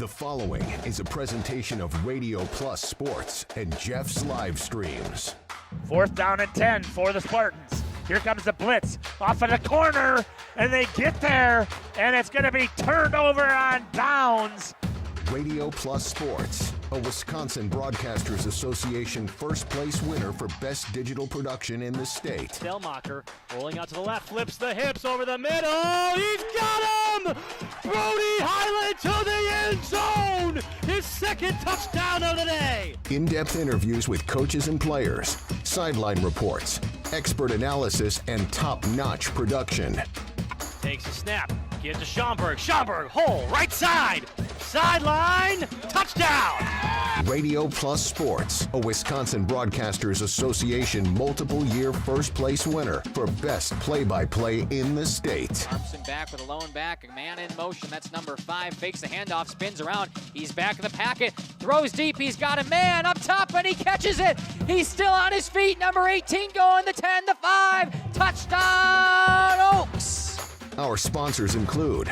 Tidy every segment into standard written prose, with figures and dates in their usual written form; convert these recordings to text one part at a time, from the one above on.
The following is a presentation of Radio Plus Sports and Jeff's live streams. 4th down and 10 for the Spartans. Here comes the blitz off of the corner, and they get there, and it's going to be turned over on downs. Radio Plus Sports, a Wisconsin Broadcasters Association first place winner for best digital production in the state. Delmacher rolling out to the left, flips the hips over the middle. He's got him! Brody Highland to the end zone! His second touchdown of the day! In-depth interviews with coaches and players, sideline reports, expert analysis, and top-notch production. Takes a snap, gives to Schomburg. Schomburg, hole, right side! Sideline, touchdown! Radio Plus Sports, a Wisconsin Broadcasters Association multiple-year first-place winner for best play-by-play in the state. Armson back with a lone back, a man in motion, that's number 5, fakes the handoff, spins around, he's back in the packet, throws deep, he's got a man up top, and he catches it! He's still on his feet, number 18 going, the 10, the 5, touchdown Oaks! Our sponsors include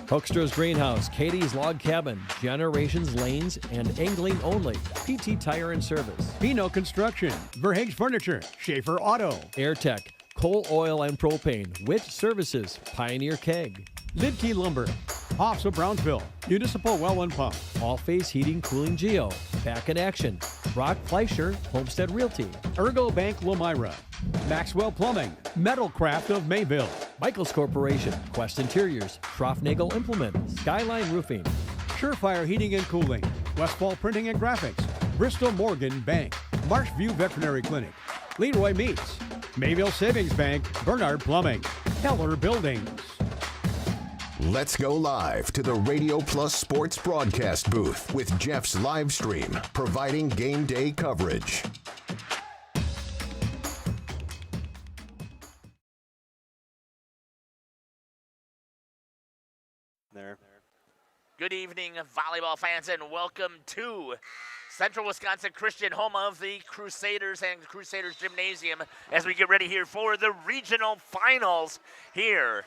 Hoekstra's Greenhouse, Katie's Log Cabin, Generations Lanes, and Angling Only, PT Tire and Service. Pino Construction, Verhaeg's Furniture, Schaefer Auto, AirTech, Coal Oil and Propane, Witt Services, Pioneer Keg. Lidkey Lumber, Hoffs of Brownsville, Municipal Well and Pump. All Phase Heating, Cooling Geo, Back in Action, Brock Fleischer, Homestead Realty. Ergo Bank Lomira, Maxwell Plumbing, Metalcraft of Mayville. Michaels Corporation, Quest Interiors, Schroffnagel Implement, Skyline Roofing. Surefire Heating and Cooling, Westfall Printing and Graphics, Bristol Morgan Bank, Marshview Veterinary Clinic, Leroy Meats, Mayville Savings Bank, Bernard Plumbing, Keller Buildings. Let's go live to the Radio Plus Sports broadcast booth with Jeff's live stream, providing game day coverage. Good evening, volleyball fans, and welcome to Central Wisconsin Christian, home of the Crusaders and Crusaders Gymnasium, as we get ready here for the regional finals here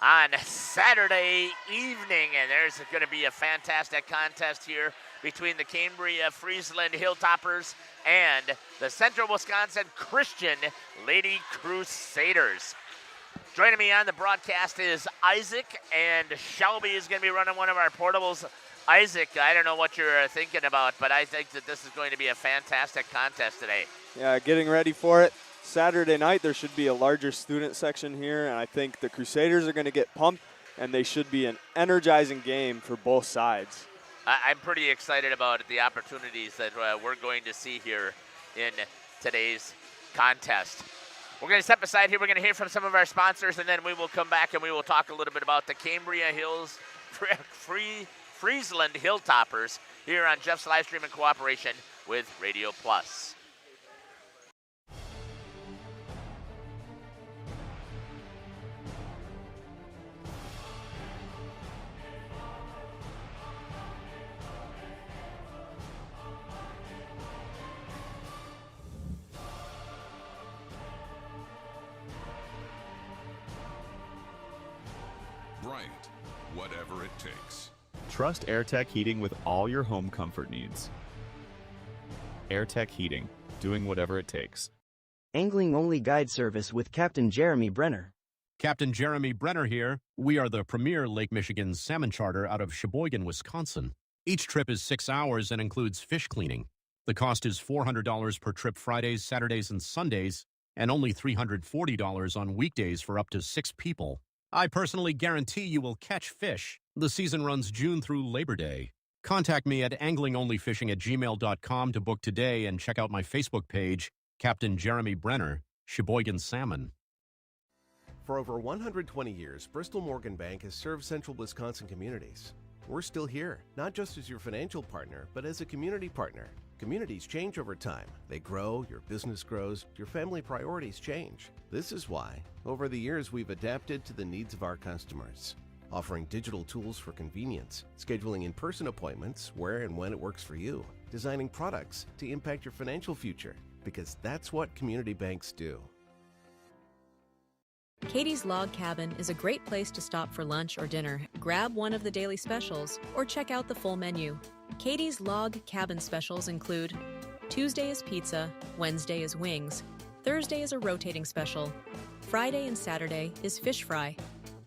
on Saturday evening. And there's going to be a fantastic contest here between the Cambria-Friesland Hilltoppers and the Central Wisconsin Christian Lady Crusaders. Joining me on the broadcast is Isaac, and Shelby is going to be running one of our portables. Isaac, I don't know what you're thinking about, but I think that this is going to be a fantastic contest today. Yeah, getting ready for it. Saturday night there should be a larger student section here, and I think the Crusaders are going to get pumped, and they should be an energizing game for both sides. I'm pretty excited about the opportunities that we're going to see here in today's contest. We're going to step aside here. We're going to hear from some of our sponsors, and then we will come back and we will talk a little bit about the Cambria-Friesland Hilltoppers here on Jeff's live stream in cooperation with Radio Plus. Bryant, whatever it takes. Trust AirTech Heating with all your home comfort needs. AirTech Heating, doing whatever it takes. Angling Only Guide Service with Captain Jeremy Brenner. Captain Jeremy Brenner here. We are the premier Lake Michigan salmon charter out of Sheboygan, Wisconsin. Each trip is 6 hours and includes fish cleaning. The cost is $400 per trip Fridays, Saturdays, and Sundays, and only $340 on weekdays for up to 6 people. I personally guarantee you will catch fish. The season runs June through Labor Day. Contact me at anglingonlyfishing@gmail.com to book today, and check out my Facebook page, Captain Jeremy Brenner, Sheboygan Salmon. For over 120 years, Bristol Morgan Bank has served central Wisconsin communities. We're still here, not just as your financial partner, but as a community partner. Communities change over time. They grow, your business grows, your family priorities change. This is why, over the years, we've adapted to the needs of our customers, offering digital tools for convenience, scheduling in-person appointments where and when it works for you, designing products to impact your financial future, because that's what community banks do. Katie's Log Cabin is a great place to stop for lunch or dinner, grab one of the daily specials, or check out the full menu. Katie's Log Cabin specials include Tuesday is pizza, Wednesday is wings, Thursday is a rotating special, Friday and Saturday is fish fry,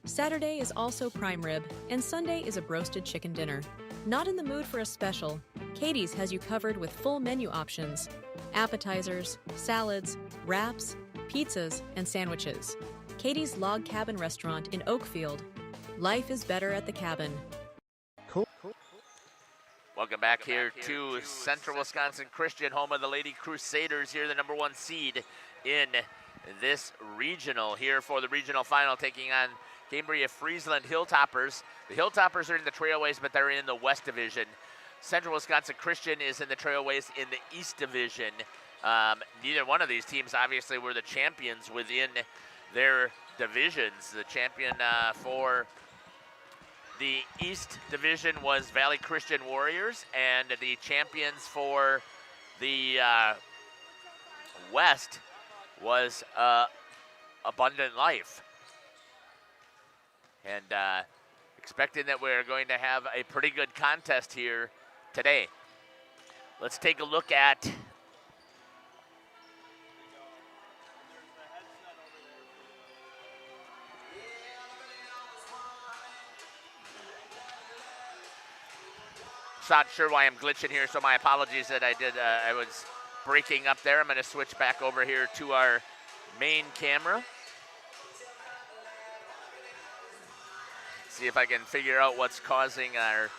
Saturday is also prime rib, and Sunday is a broasted chicken dinner. Not in the mood for a special? Katie's has you covered with full menu options, appetizers, salads, wraps, pizzas, and sandwiches. Katie's Log Cabin Restaurant in Oakfield. Life is better at the cabin. Cool. Welcome back here to Central Wisconsin Christian, home of the Lady Crusaders. Here, the number 1 seed in this regional here for the regional final, taking on Cambria-Friesland Hilltoppers. The Hilltoppers are in the Trailways, but they're in the West Division. Central Wisconsin Christian is in the Trailways in the East Division. Neither one of these teams obviously were the champions within their divisions. The champion for the East Division was Valley Christian Warriors, and the champions for the West was Abundant Life. And expecting that we're going to have a pretty good contest here today. Let's take a look at not sure why I'm glitching here, so my apologies that I was breaking up there. I'm going to switch back over here to our main camera. See if I can figure out what's causing our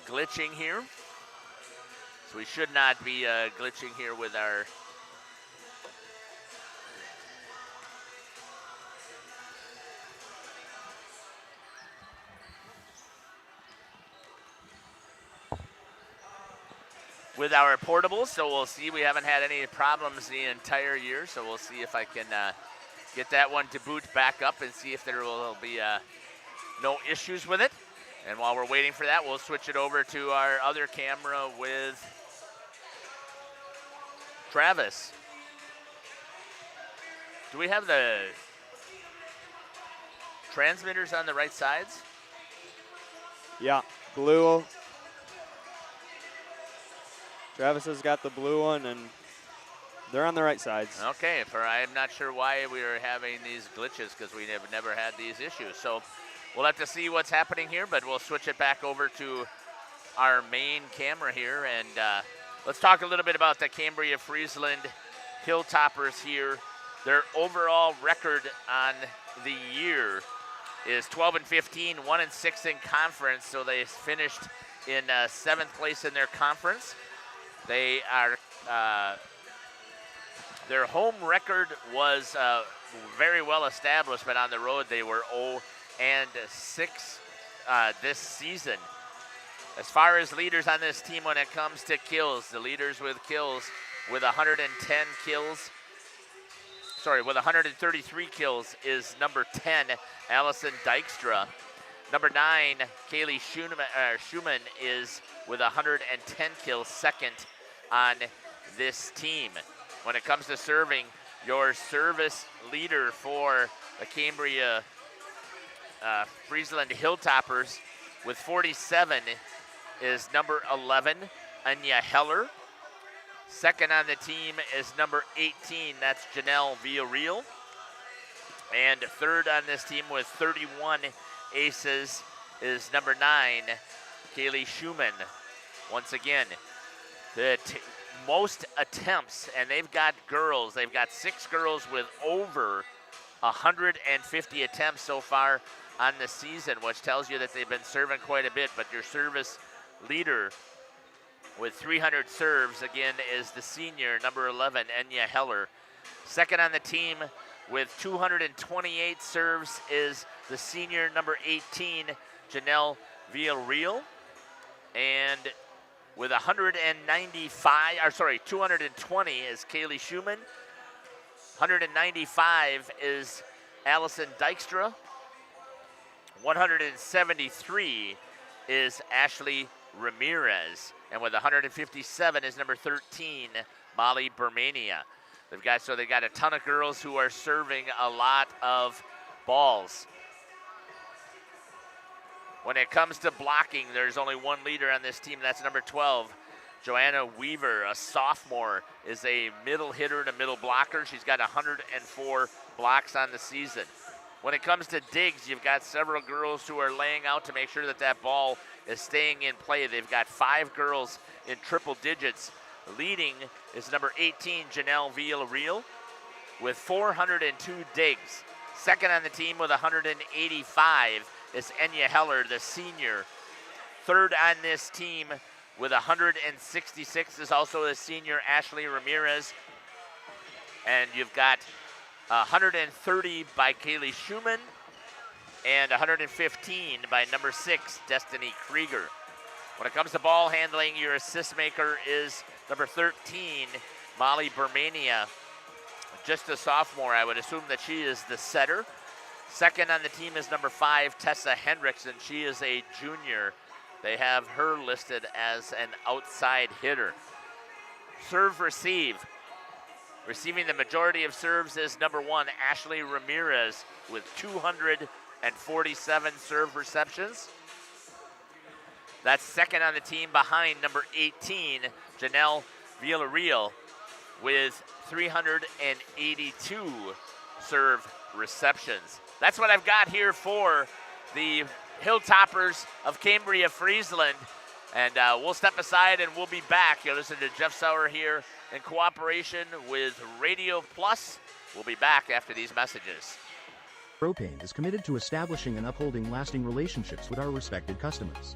glitching here. So we should not be glitching here with our portables, so we'll see. We haven't had any problems the entire year, so we'll see if I can get that one to boot back up and see if there will be no issues with it. And while we're waiting for that, we'll switch it over to our other camera with Travis. Do we have the transmitters on the right sides? Yeah, blue. Travis has got the blue one, and they're on the right sides. Okay, I'm not sure why we are having these glitches, because we have never had these issues. So we'll have to see what's happening here, but we'll switch it back over to our main camera here. And let's talk a little bit about the Cambria-Friesland Hilltoppers here. Their overall record on the year is 12-15, 1-6 in conference, so they finished in 7th place in their conference. They are, their home record was very well established, but on the road they were 0-6 this season. As far as leaders on this team when it comes to kills, the leaders with kills with 133 kills is number 10, Allison Dykstra. Number 9, Kaylee Schumann is with 110 kills, second on this team. When it comes to serving, your service leader for the Cambria-Friesland Hilltoppers with 47 is number 11, Anya Heller. Second on the team is number 18, that's Janelle Villarreal. And third on this team with 31 aces is number 9, Kaylee Schumann. Once again, the most attempts, and they've got 6 girls with over 150 attempts so far on the season, which tells you that they've been serving quite a bit. But your service leader with 300 serves, again, is the senior, number 11, Enya Heller. Second on the team with 228 serves is the senior, number 18, Janelle Villarreal. And with 220 is Kaylee Schumann. 195 is Allison Dykstra. 173 is Ashley Ramirez. And with 157 is number 13, Molly Bermania. They've got a ton of girls who are serving a lot of balls. When it comes to blocking, there's only one leader on this team. That's number 12, Joanna Weaver, a sophomore, is a middle hitter and a middle blocker. She's got 104 blocks on the season. When it comes to digs, you've got several girls who are laying out to make sure that that ball is staying in play. They've got 5 girls in triple digits. Leading is number 18, Janelle Villarreal, with 402 digs. Second on the team with 185 is Enya Heller, the senior. Third on this team with 166 is also the senior Ashley Ramirez. And you've got 130 by Kaylee Schumann and 115 by number 6, Destiny Krieger. When it comes to ball handling, your assist maker is number 13, Molly Bermania. Just a sophomore, I would assume that she is the setter. Second on the team is number 5, Tessa Hendrickson. She is a junior. They have her listed as an outside hitter. Serve receive. Receiving the majority of serves is number 1, Ashley Ramirez, with 247 serve receptions. That's second on the team behind number 18, Janelle Villarreal, with 382 serve receptions. That's what I've got here for the Hilltoppers of Cambria-Friesland. And we'll step aside and we'll be back. You'll listen to Jeff Sauer here in cooperation with Radio Plus. We'll be back after these messages. Propane is committed to establishing and upholding lasting relationships with our respected customers.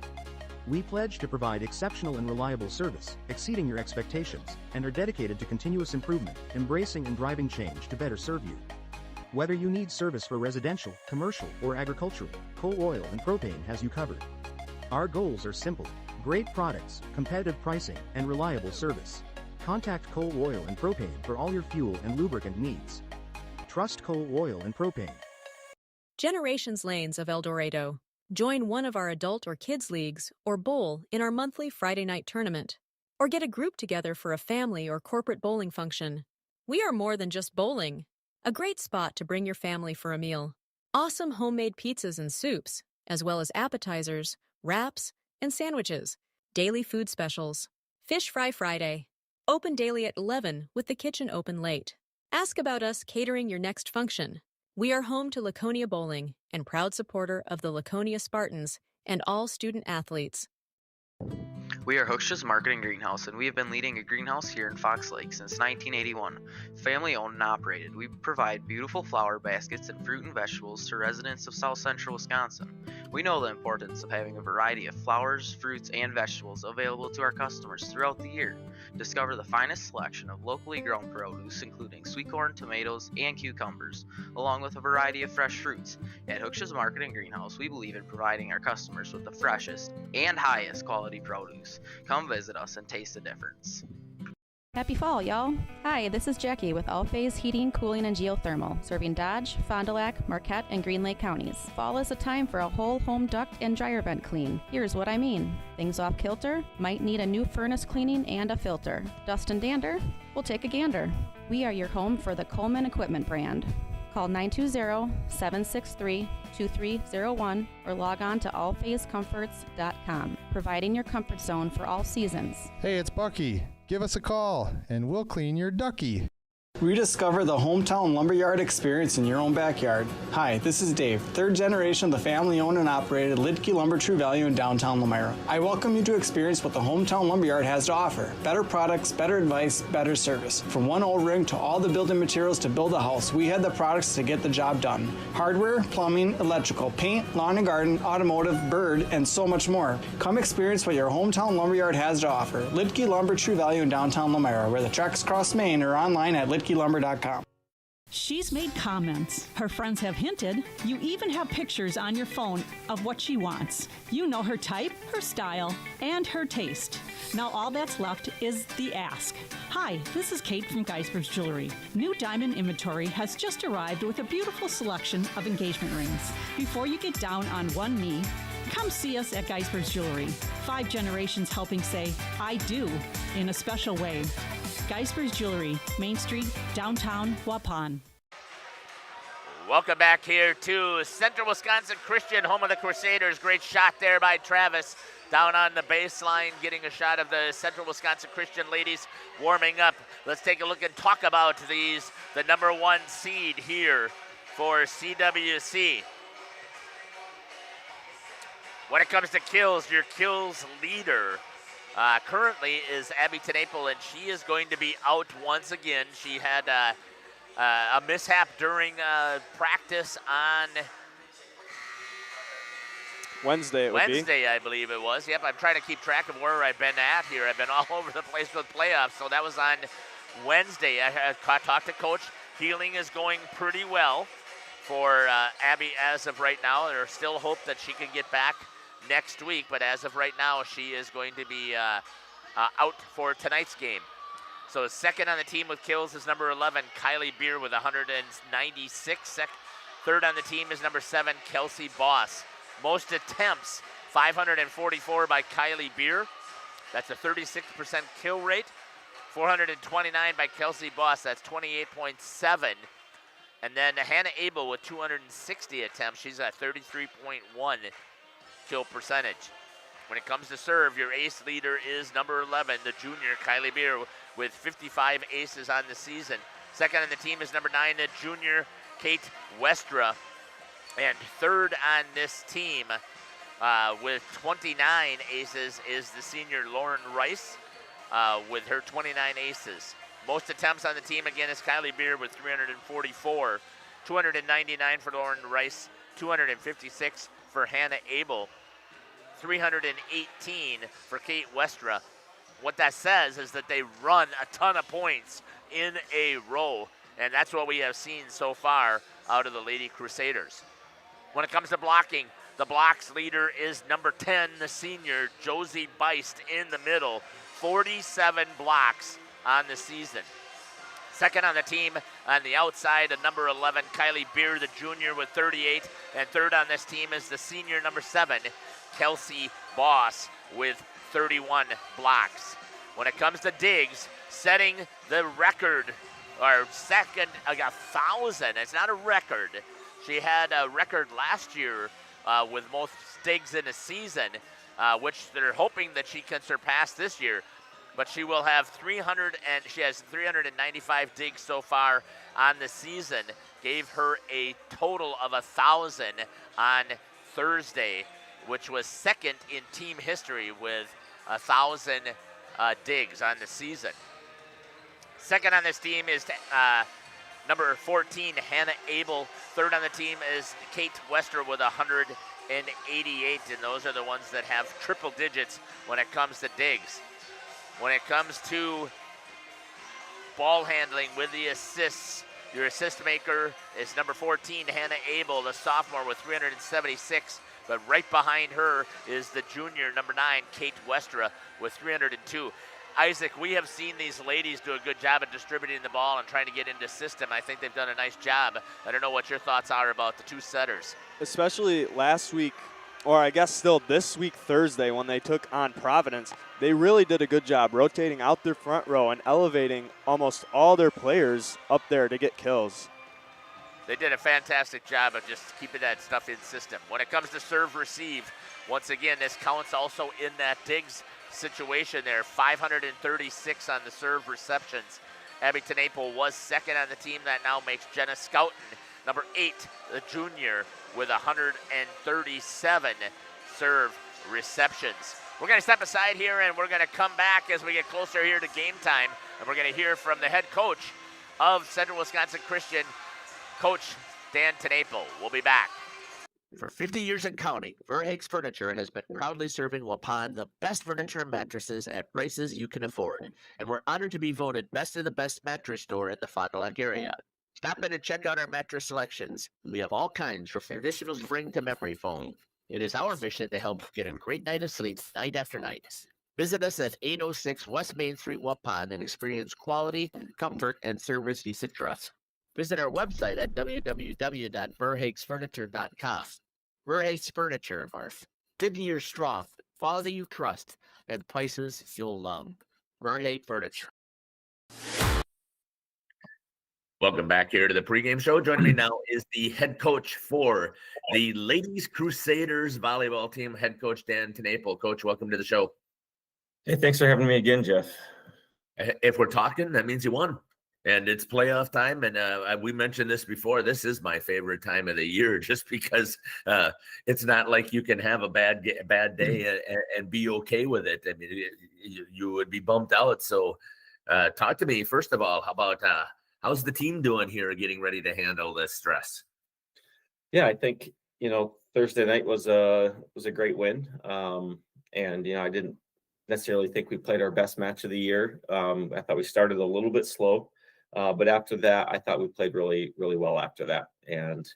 We pledge to provide exceptional and reliable service, exceeding your expectations, and are dedicated to continuous improvement, embracing and driving change to better serve you. Whether you need service for residential, commercial, or agricultural, Coal Oil and Propane has you covered. Our goals are simple: great products, competitive pricing, and reliable service. Contact Coal Oil and Propane for all your fuel and lubricant needs. Trust Coal Oil and Propane. Generations Lanes of El Dorado. Join one of our adult or kids leagues or bowl in our monthly Friday night tournament. Or get a group together for a family or corporate bowling function. We are more than just bowling. A great spot to bring your family for a meal. Awesome homemade pizzas and soups, as well as appetizers, wraps, and sandwiches. Daily food specials. Fish Fry Friday. Open daily at 11 with the kitchen open late. Ask about us catering your next function. We are home to Laconia Bowling and proud supporter of the Laconia Spartans and all student athletes. We are Hochschild Marketing Greenhouse, and we have been leading a greenhouse here in Fox Lake since 1981. Family owned and operated, we provide beautiful flower baskets and fruit and vegetables to residents of South Central Wisconsin. We know the importance of having a variety of flowers, fruits, and vegetables available to our customers throughout the year. Discover the finest selection of locally grown produce, including sweet corn, tomatoes, and cucumbers, along with a variety of fresh fruits. At Hochschild Marketing Greenhouse, we believe in providing our customers with the freshest and highest quality produce. Come visit us and taste the difference. Happy fall, y'all. Hi, this is Jackie with All Phase Heating, Cooling, and Geothermal, serving Dodge, Fond du Lac, Marquette, and Green Lake counties. Fall is a time for a whole home duct and dryer vent clean. Here's what I mean. Things off kilter? Might need a new furnace cleaning and a filter. Dust and dander? We'll take a gander. We are your home for the Coleman Equipment brand. Call 920-763-2301 or log on to allphasecomforts.com, providing your comfort zone for all seasons. Hey, it's Bucky. Give us a call, and we'll clean your ducky. Rediscover the hometown lumberyard experience in your own backyard. Hi, this is Dave, third generation of the family-owned and operated Lidke Lumber True Value in downtown Lamira. I welcome you to experience what the hometown lumberyard has to offer. Better products, better advice, better service. From one O-ring to all the building materials to build a house, we had the products to get the job done. Hardware, plumbing, electrical, paint, lawn and garden, automotive, bird, and so much more. Come experience what your hometown lumberyard has to offer. Lidke Lumber True Value in downtown Lamira, where the tracks cross Main, or online at lidkelumber.com. She's made comments. Her friends have hinted. You even have pictures on your phone of what she wants. You know her type, her style, and her taste. Now all that's left is the ask. Hi, this is Kate from Geisberg's Jewelry. New diamond inventory has just arrived with a beautiful selection of engagement rings. Before you get down on one knee, come see us at Geisberg's Jewelry. 5 generations helping say, I do, in a special way. Geisberg's Jewelry, Main Street, downtown Waupun. Welcome back here to Central Wisconsin Christian, home of the Crusaders. Great shot there by Travis down on the baseline, getting a shot of the Central Wisconsin Christian ladies warming up. Let's take a look and talk about the number 1 seed here for CWC. When it comes to kills, your kills leader currently is Abby Tenaple, and she is going to be out once again. She had a mishap during practice on Wednesday, I believe it was. Yep, I'm trying to keep track of where I've been at here. I've been all over the place with playoffs, so that was on Wednesday. I talked to Coach. Healing is going pretty well for Abby as of right now. There's still hope that she can get back next week, but as of right now, she is going to be out for tonight's game. So second on the team with kills is number 11, Kylie Beer with 196. Third on the team is number 7, Kelsey Boss. Most attempts, 544 by Kylie Beer. That's a 36% kill rate. 429 by Kelsey Boss. That's 28.7. And then Hannah Abel with 260 attempts. She's at 33.1 kill percentage. When it comes to serve, your ace leader is number 11, the junior Kylie Beer, with 55 aces on the season. Second on the team is number 9, the junior Kate Westra. And third on this team with 29 aces is the senior Lauren Rice with her 29 aces. Most attempts on the team, again, is Kylie Beer with 344. 299 for Lauren Rice, 256 for Hannah Abel, 318 for Kate Westra. What that says is that they run a ton of points in a row, and that's what we have seen so far out of the Lady Crusaders. When it comes to blocking, the blocks leader is number 10, the senior Josie Beist in the middle, 47 blocks on the season. Second on the team on the outside, number 11, Kylie Beer, the junior, with 38. And third on this team is the senior, number 7, Kelsey Boss, with 31 blocks. When it comes to digs, setting the record, or second, 1,000. It's not a record. She had a record last year with most digs in a season, which they're hoping that she can surpass this year. But she will have she has 395 digs so far on the season. Gave her a total of 1,000 on Thursday, which was second in team history with 1,000 digs on the season. Second on this team is number 14, Hannah Abel. Third on the team is Kate Wester with 188, and those are the ones that have triple digits when it comes to digs. When it comes to ball handling with the assists, your assist maker is number 14, Hannah Abel, the sophomore, with 376. But right behind her is the junior, number 9, Kate Westra, with 302. Isaac, we have seen these ladies do a good job of distributing the ball and trying to get into system. I think they've done a nice job. I don't know what your thoughts are about the two setters. Especially last week, or I guess still this week, Thursday, when they took on Providence, they really did a good job rotating out their front row and elevating almost all their players up there to get kills. They did a fantastic job of just keeping that stuff in system. When it comes to serve receive, once again, this counts also in that digs situation there. 536 on the serve receptions. Abby Tenaple was second on the team. That now makes Jenna Scouten, number 8, the junior, with 137 serve receptions. We're going to step aside here, and we're going to come back as we get closer here to game time, and we're going to hear from the head coach of Central Wisconsin Christian, Coach Dan Tenaple. We'll be back. For 50 years and counting, Verhaeg's Furniture has been proudly serving Waupun the best furniture and mattresses at prices you can afford. And we're honored to be voted best of the best mattress store in the Fond du Lac area. Stop in and check out our mattress selections. We have all kinds from traditional spring to memory foam. It is our mission to help get a great night of sleep night after night. Visit us at 806 West Main Street, Waupun, and experience quality, comfort, and service you should trust. Visit our website at www.verhaegsfurniture.com. Verhaeg's Furniture, 50 years strong, quality you trust, and prices you'll love. Verhaeg Furniture. Welcome back here to the pregame show. Joining me now is the head coach for the Ladies Crusaders volleyball team, head coach Dan Tenaple. Coach, welcome to the show. Hey, thanks for having me again, Jeff. If we're talking, that means you won. And it's playoff time, and we mentioned this before. This is my favorite time of the year, just because it's not like you can have a bad day and be okay with it. I mean, you would be bumped out. So talk to me, first of all, how about how's the team doing here getting ready to handle this stress? Yeah, I think, Thursday night was a great win. And, I didn't necessarily think we played our best match of the year. I thought we started a little bit slow, but after that, I thought we played really, really well after that. And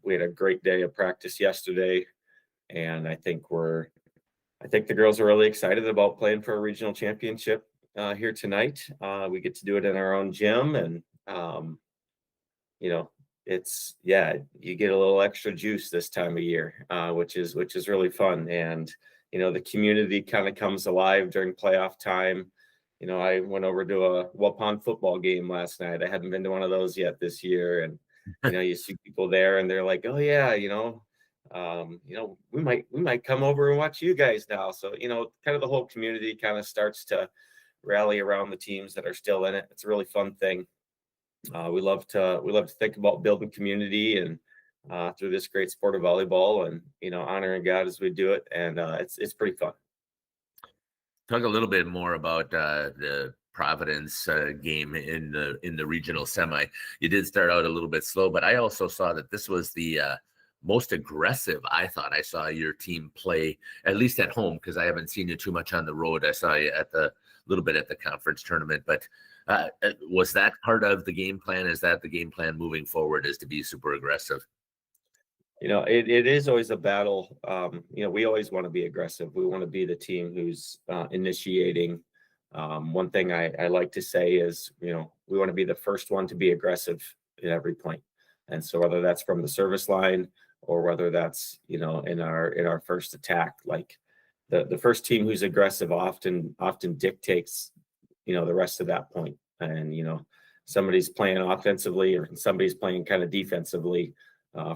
we had a great day of practice yesterday. And I think the girls are really excited about playing for a regional championship here tonight. We get to do it in our own gym, and you get a little extra juice this time of year, which is really fun. And the community kind of comes alive during playoff time. I went over to a Waupun football game last night. I hadn't been to one of those yet this year, and you see people there, and they're like, "Oh yeah, we might come over and watch you guys now." So kind of the whole community kind of starts to rally around the teams that are still in it. It's a really fun thing. We love to think about building community and through this great sport of volleyball, and honoring God as we do it, and it's pretty fun. Talk a little bit more about the Providence game in the regional semi. You did start out a little bit slow, but I also saw that this was the most aggressive I thought I saw your team play, at least at home, because I haven't seen you too much on the road. I saw you little bit at the conference tournament, but was that part of the game plan? Is that the game plan moving forward, is to be super aggressive? It is always a battle. We always want to be aggressive. We want to be the team who's initiating. One thing I like to say is, we want to be the first one to be aggressive at every point. And so whether that's from the service line or whether that's, in our first attack, like the first team who's aggressive often dictates, the rest of that point. And, somebody's playing offensively or somebody's playing kind of defensively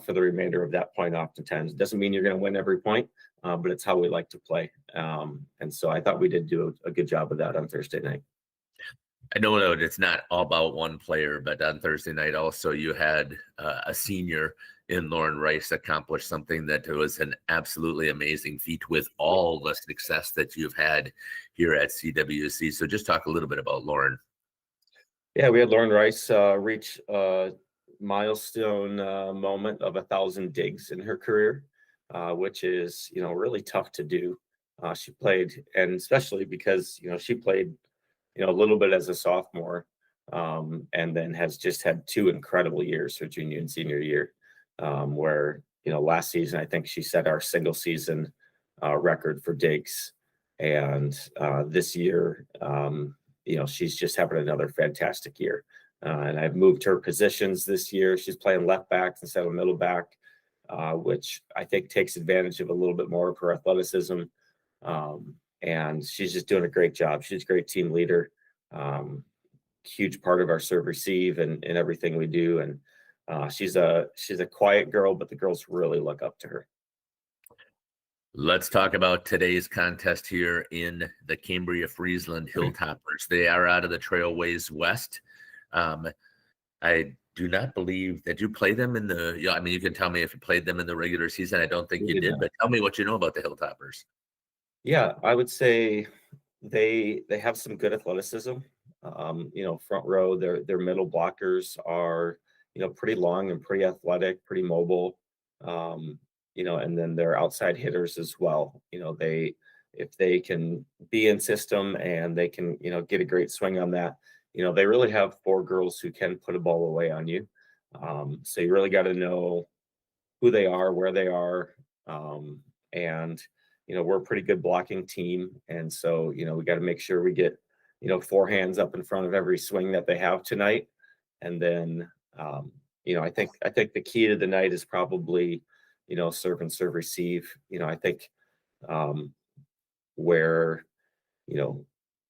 for the remainder of that point. Oftentimes it doesn't mean you're going to win every point, but it's how we like to play. And so I thought we did do a good job of that on Thursday night. I know that it's not all about one player, but on Thursday night also you had a senior in Lauren Rice accomplish something that was an absolutely amazing feat with all the success that you've had here at CWC. So just talk a little bit about Lauren. Yeah, we had Lauren Rice reach a milestone moment of 1,000 digs in her career, which is, really tough to do. She played, and especially because, she played, a little bit as a sophomore, and then has just had 2 incredible years, her junior and senior year, where, last season, I think she set our single season record for digs. And this year, she's just having another fantastic year. And I've moved her positions this year. She's playing left back instead of middle back, which I think takes advantage of a little bit more of her athleticism. And she's just doing a great job. She's a great team leader, huge part of our serve receive and everything we do. And she's a quiet girl, but the girls really look up to her. Let's talk about today's contest here in the Cambria-Friesland Hilltoppers. They are out of the Trailways West. I do not believe that you play them in the, you can tell me if you played them in the regular season. I don't think you did, but tell me what you know about the Hilltoppers. Yeah, I would say they have some good athleticism. Front row, their middle blockers are, pretty long and pretty athletic, pretty mobile. And then their outside hitters as well. If they can be in system and they can, get a great swing on that, they really have 4 girls who can put a ball away on you. So you really got to know who they are, where they are. And, we're a pretty good blocking team. And so, we got to make sure we get, 4 hands up in front of every swing that they have tonight. And then, I think the key to the night is probably, serve and serve receive. I think where,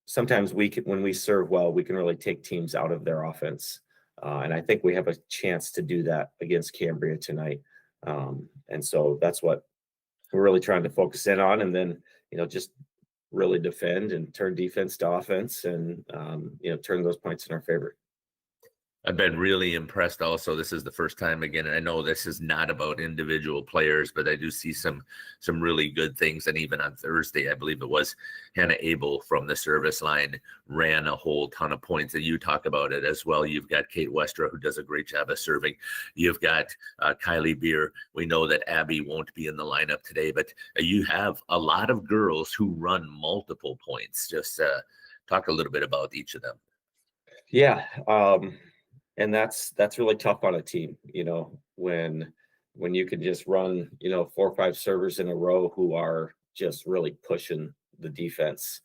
sometimes when we serve well, we can really take teams out of their offense. And I think we have a chance to do that against Cambria tonight. And so that's what we're really trying to focus in on. And then, just really defend and turn defense to offense and, turn those points in our favor. I've been really impressed also. This is the first time again, and I know this is not about individual players, but I do see some really good things. And even on Thursday, I believe it was Hannah Abel from the service line ran a whole ton of points, and you talk about it as well. You've got Kate Westra, who does a great job of serving. You've got Kylie Beer. We know that Abby won't be in the lineup today, but you have a lot of girls who run multiple points. Just talk a little bit about each of them. Yeah. And that's really tough on a team, when you can just run, 4 or 5 servers in a row who are just really pushing the defense.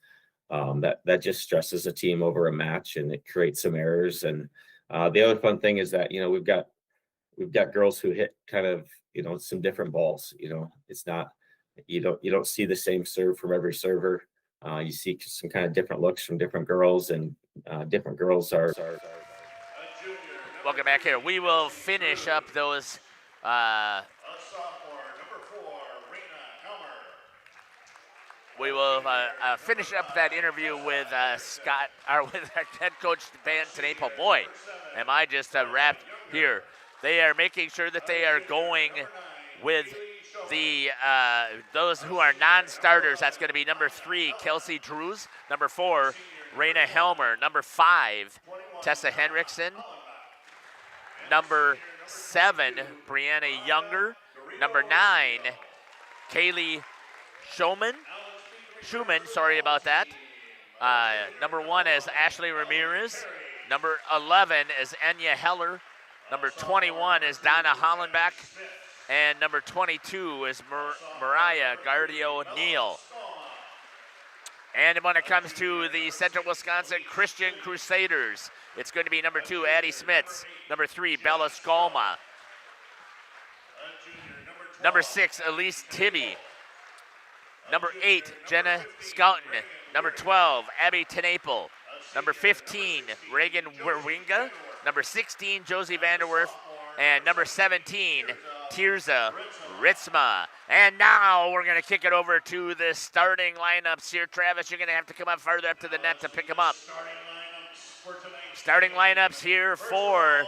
That just stresses a team over a match, and it creates some errors. And the other fun thing is that, we've got girls who hit kind of, some different balls. It's not, you don't see the same serve from every server. You see some kind of different looks from different girls, and different girls are. Welcome back here. We will finish up those. We will finish up that interview with Scott, or with our head coach Van Tenapo. Boy, am I just wrapped here. They are making sure that they are going with the those who are non-starters. That's going to be number 3, Kelsey Drews. Number 4, Raina Helmer. Number 5, Tessa Henriksen. Number 7, Brianna Younger. Number 9, Kaylee Schumann, sorry about that. Number 1 is Ashley Ramirez. Number 11 is Enya Heller. Number 21 is Donna Hollenbach. And number 22 is Mariah Gardio-Neal. And when it comes to the Central Wisconsin Christian Crusaders, it's going to be number 2, Addie Smits. Number 3, Bella Skolma. Number 6, Elise Tibby. Number 8, Jenna Scouten. Number 12, Abby Tenaple. Number 15, Reagan Werwinga. Number 16, Josie Vanderwerf. And number 17, Tirza Ritzma. And now we're going to kick it over to the starting lineups here. Travis, you're going to have to come up farther up to the net to pick them up. Starting lineups here for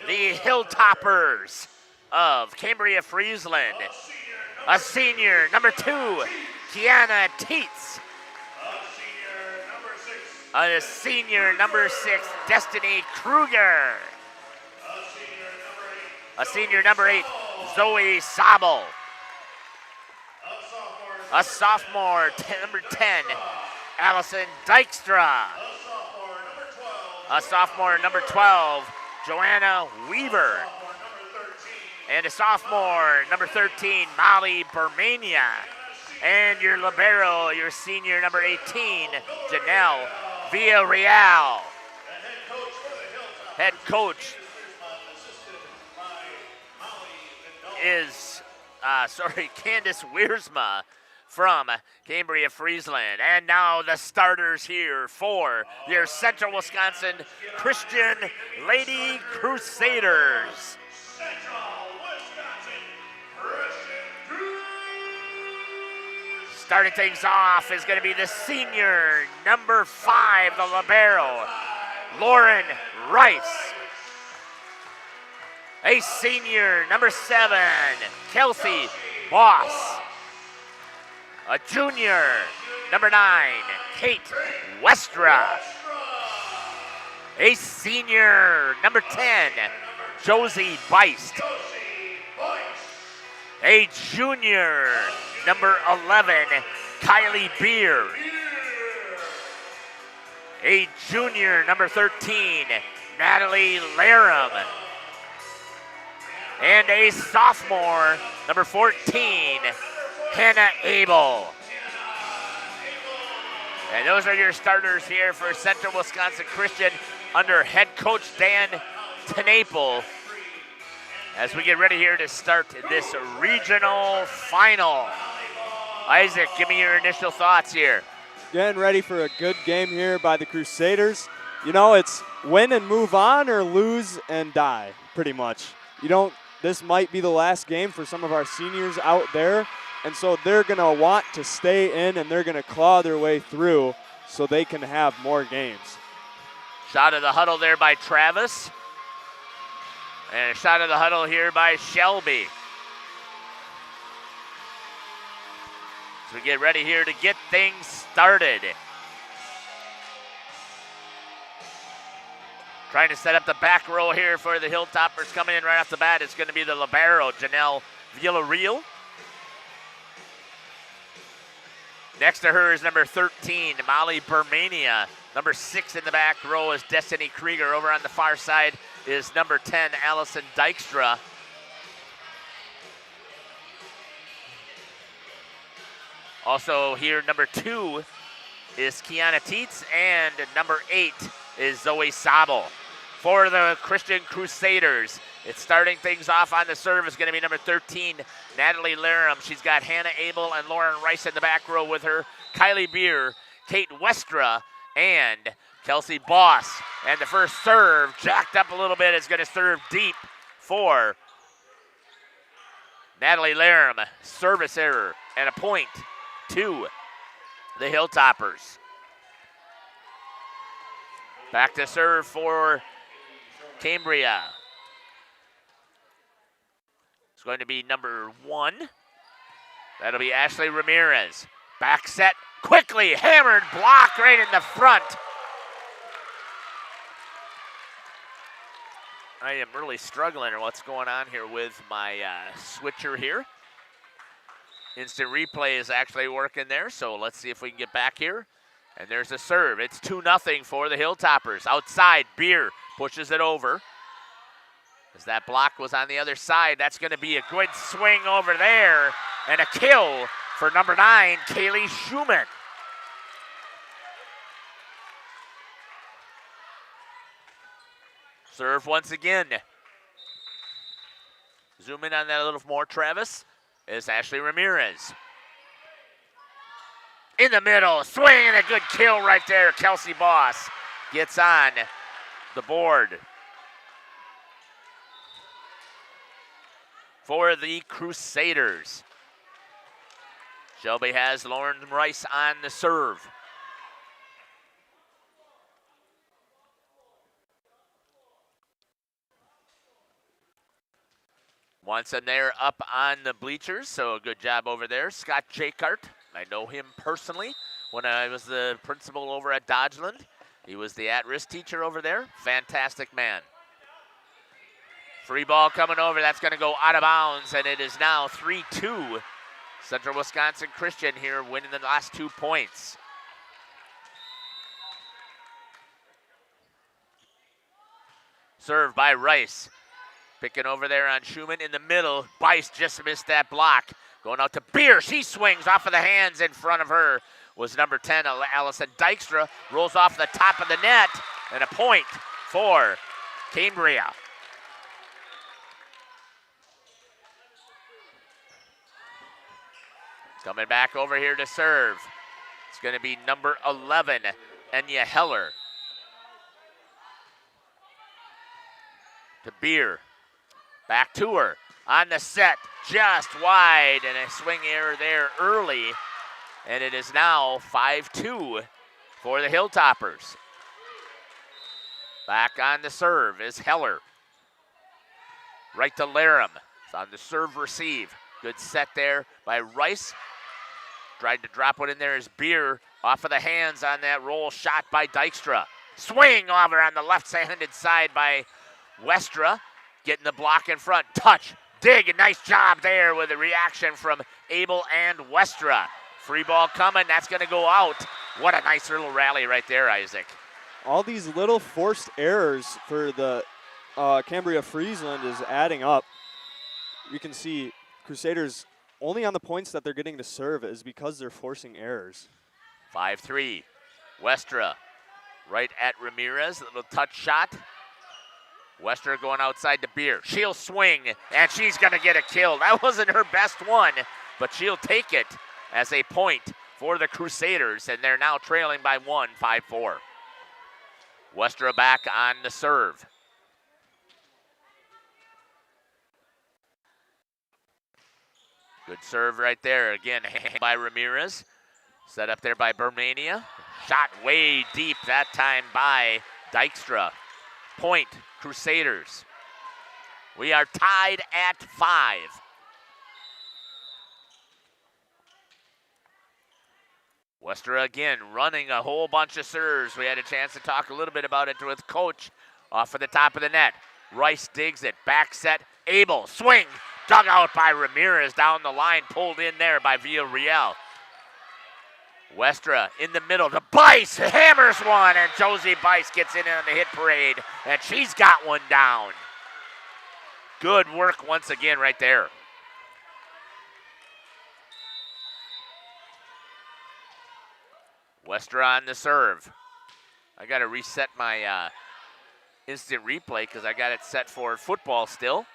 the Hilltoppers of Cambria-Friesland. A senior, number 2, Kiana Teets. A senior, number 6, Destiny Kruger. A senior, number 8, Zoe Sabel. A sophomore, number 10, Allison Dykstra. A sophomore, number 12, Joanna Weaver. And a sophomore, number 13, Molly Bermania. And your libero, your senior, number 18, Janelle Villarreal. Head coach is, Candace Wiersma from Cambria-Friesland. And now the starters here for your Central Wisconsin Christian Lady Crusaders. Starting things off is going to be the senior, number 5, the libero, Lauren Rice. A senior, number 7, Kelsey Boss. A junior, number 9, Kate Westra. A senior, number 10, Josie Beist. A junior, number 11, Kylie Beer. A junior, number 13, Natalie Laram. And a sophomore, number 14, Hannah Abel. And those are your starters here for Central Wisconsin Christian under head coach Dan Tenaple, as we get ready here to start this regional final. Isaac, give me your initial thoughts here. Getting ready for a good game here by the Crusaders. You know, it's win and move on or lose and die, pretty much. This might be the last game for some of our seniors out there, and so they're going to want to stay in and they're going to claw their way through so they can have more games. Shot of the huddle there by Travis. And a shot of the huddle here by Shelby. So we get ready here to get things started. Trying to set up the back row here for the Hilltoppers. Coming in right off the bat, it's going to be the libero, Janelle Villarreal. Next to her is number 13, Molly Bermania. Number 6 in the back row is Destiny Krieger. Over on the far side is number 10, Allison Dykstra. Also here, number 2 is Kiana Teets, and number 8 is Zoe Sabel. For the Christian Crusaders, it's starting things off on the serve is going to be number 13, Natalie Laram. She's got Hannah Abel and Lauren Rice in the back row with her, Kylie Beer, Kate Westra, and Kelsey Boss. And the first serve, jacked up a little bit, is going to serve deep for Natalie Laram. Service error and a point to the Hilltoppers. Back to serve for Cambria. It's going to be number 1. That'll be Ashley Ramirez. Back set, quickly hammered, block right in the front. I am really struggling at what's going on here with my switcher here. Instant replay is actually working there, so let's see if we can get back here. And there's a serve. It's 2-0 for the Hilltoppers. Outside, Beer pushes it over. As that block was on the other side, that's going to be a good swing over there. And a kill for number 9, Kaylee Schumann. Serve once again. Zoom in on that a little more, Travis, is Ashley Ramirez. In the middle, swing and a good kill right there. Kelsey Boss gets on the board. For the Crusaders, Shelby has Lauren Rice on the serve. Wants them there up on the bleachers, so a good job over there. Scott Jakart, I know him personally when I was the principal over at Dodgeland. He was the at-risk teacher over there. Fantastic man. Free ball coming over. That's going to go out of bounds, and it is now 3-2. Central Wisconsin Christian here winning the last 2 points. Served by Rice. Picking over there on Schumann in the middle. Bice just missed that block. Going out to Beer. She swings off of the hands. In front of her was number 10, Allison Dykstra. Rolls off the top of the net. And a point for Cambria. Coming back over here to serve. It's going to be number 11, Enya Heller. To Beer. Back to her. On the set, just wide, and a swing error there early. And it is now 5-2 for the Hilltoppers. Back on the serve is Heller. Right to Laram. It's on the serve receive. Good set there by Rice. Tried to drop one in there as Beer off of the hands on that roll shot by Dykstra. Swing over on the left-handed side by Westra. Getting the block in front. Touch. Dig. A nice job there with a reaction from Abel and Westra. Free ball coming. That's going to go out. What a nice little rally right there, Isaac. All these little forced errors for the Cambria-Friesland is adding up. You can see Crusaders only on the points that they're getting to serve is because they're forcing errors. 5-3. Westra right at Ramirez. A little touch shot. Westra going outside to Beer. She'll swing, and she's going to get a kill. That wasn't her best one, but she'll take it as a point for the Crusaders, and they're now trailing by 1, 5-4. Westra back on the serve. Good serve right there. Again, by Ramirez. Set up there by Bermania. Shot way deep that time by Dykstra. Point, Crusaders. We are tied at 5. Westra again running a whole bunch of serves. We had a chance to talk a little bit about it with Coach off of the top of the net. Rice digs it, back set, Abel, swing, dug out by Ramirez down the line, pulled in there by Villarreal. Westra in the middle, the Bice hammers one, and Josie Bice gets in on the hit parade, and she's got one down. Good work once again right there. Westra on the serve. I got to reset my instant replay because I got it set for football still.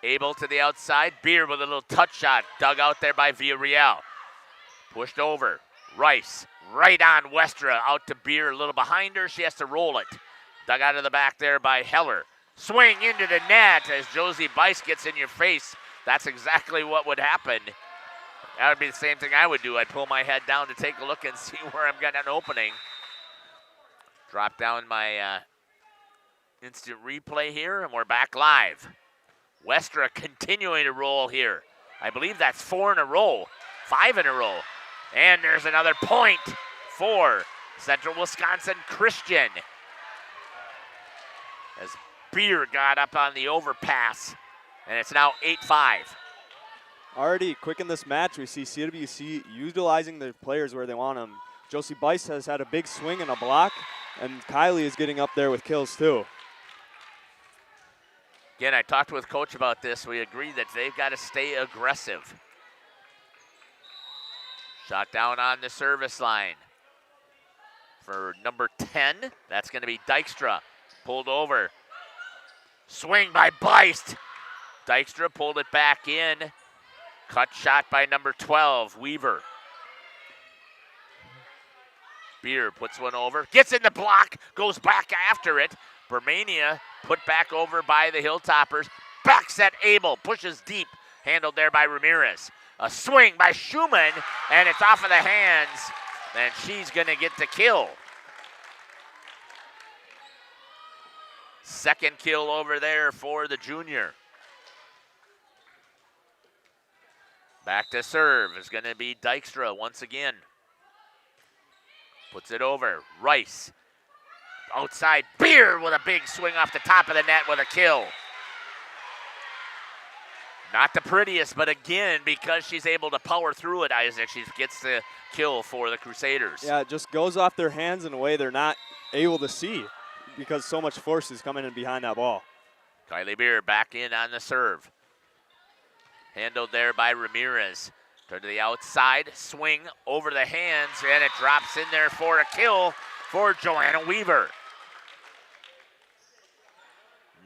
Abel to the outside. Beer with a little touch shot. Dug out there by Villarreal. Pushed over. Rice right on Westra. Out to Beer a little behind her. She has to roll it. Dug out of the back there by Heller. Swing into the net as Josie Bice gets in your face. That's exactly what would happen. That would be the same thing I would do. I'd pull my head down to take a look and see where I'm getting an opening. Drop down my instant replay here, and we're back live. Westra continuing to roll here. I believe that's 4 in a row, 5 in a row. And there's another point for Central Wisconsin Christian. As Beer got up on the overpass, and it's now 8-5. Already quick in this match, we see CWC utilizing their players where they want them. Josie Bice has had a big swing and a block, and Kylie is getting up there with kills too. Again, I talked with Coach about this. We agree that they've got to stay aggressive. Shot down on the service line for number 10. That's going to be Dykstra. Pulled over. Swing by Bice. Dykstra pulled it back in. Cut shot by number 12, Weaver. Beer puts one over. Gets in the block. Goes back after it. Bermania put back over by the Hilltoppers. Back set Abel. Pushes deep. Handled there by Ramirez. A swing by Schumann, and it's off of the hands, and she's going to get the kill. Second kill over there for the junior. Back to serve is going to be Dykstra once again. Puts it over. Rice. Outside. Beer with a big swing off the top of the net with a kill. Not the prettiest, but again, because she's able to power through it, Isaac, she gets the kill for the Crusaders. Yeah, it just goes off their hands in a way they're not able to see because so much force is coming in behind that ball. Kylie Beer back in on the serve. Handled there by Ramirez. Turn to the outside, swing over the hands, and it drops in there for a kill for Joanna Weaver.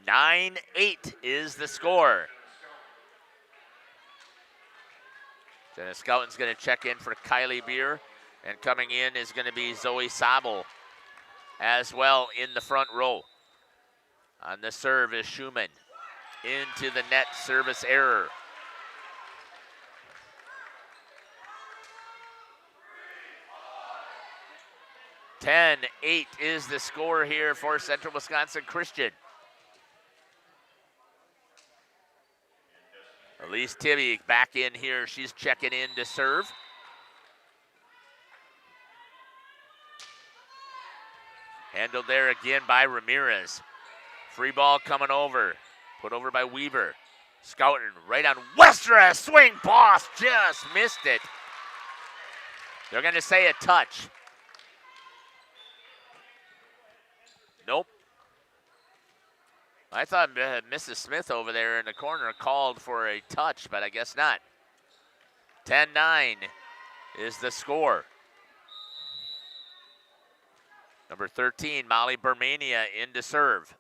9-8 is the score. Dennis Scoutton's going to check in for Kylie Beer, and coming in is going to be Zoe Sabel as well in the front row. On the serve is Schumann. Into the net, service error. (10-8) is the score here for Central Wisconsin Christian. Elise Tibby back in here. She's checking in to serve. Handled there again by Ramirez. Free ball coming over. Put over by Weaver. Scouting right on Westra. Swing boss. Just missed it. They're going to say a touch. Nope. I thought Mrs. Smith over there in the corner called for a touch, but I guess not. 10-9 is the score. Number 13, Molly Bermania in to serve.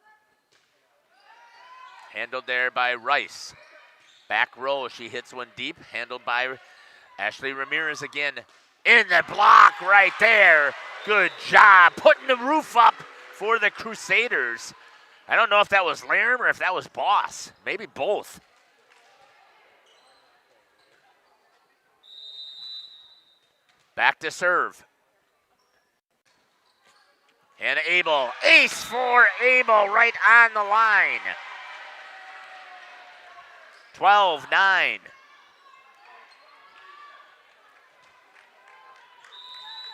Handled there by Rice. Back row, she hits one deep. Handled by Ashley Ramirez again. In the block right there. Good job putting the roof up for the Crusaders. I don't know if that was Laram or if that was Boss. Maybe both. Back to serve. And Abel, ace for Abel right on the line. 12-9.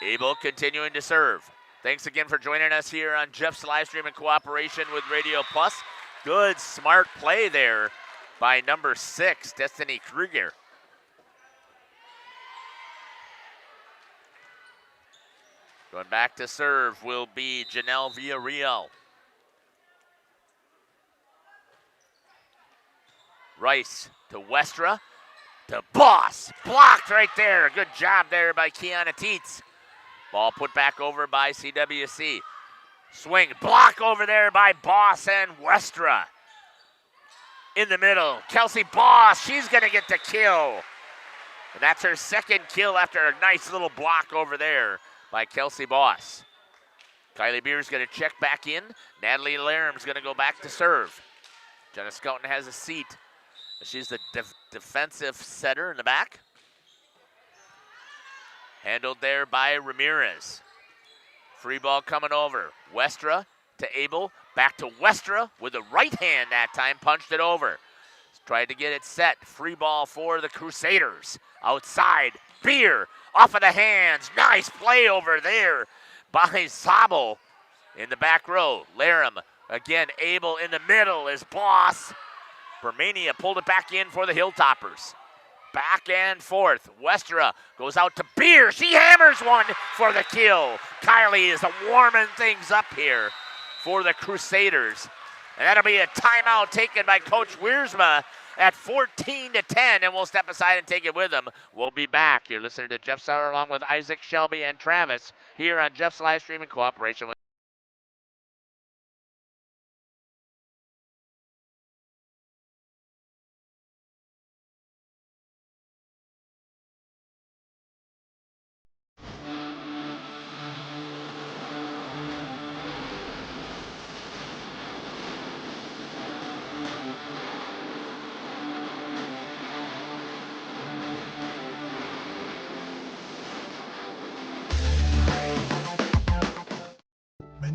Abel continuing to serve. Thanks again for joining us here on Jeff's live stream in cooperation with Radio Plus. Good, smart play there by number 6, Destiny Kruger. Going back to serve will be Janelle Villarreal. Rice to Westra, to Boss. Blocked right there. Good job there by Kiana Teets. Ball put back over by CWC. Swing, block over there by Boss and Westra. In the middle, Kelsey Boss, she's gonna get the kill. And that's her second kill after a nice little block over there by Kelsey Boss. Kylie Beer's gonna check back in. Natalie Laram's gonna go back to serve. Jenna Skelton has a seat. She's the defensive setter in the back. Handled there by Ramirez. Free ball coming over. Westra to Abel. Back to Westra with a right hand that time. Punched it over. Tried to get it set. Free ball for the Crusaders. Outside. Beer off of the hands. Nice play over there by Zabel in the back row. Laram again. Abel in the middle is Boss. Bermania pulled it back in for the Hilltoppers. Back and forth. Westra goes out to Beer. She hammers one for the kill. Kylie is warming things up here for the Crusaders. And that'll be a timeout taken by Coach Wiersma at 14-10, and we'll step aside and take it with him. We'll be back. You're listening to Jeff Sauer along with Isaac, Shelby, and Travis here on Jeff's live stream in cooperation with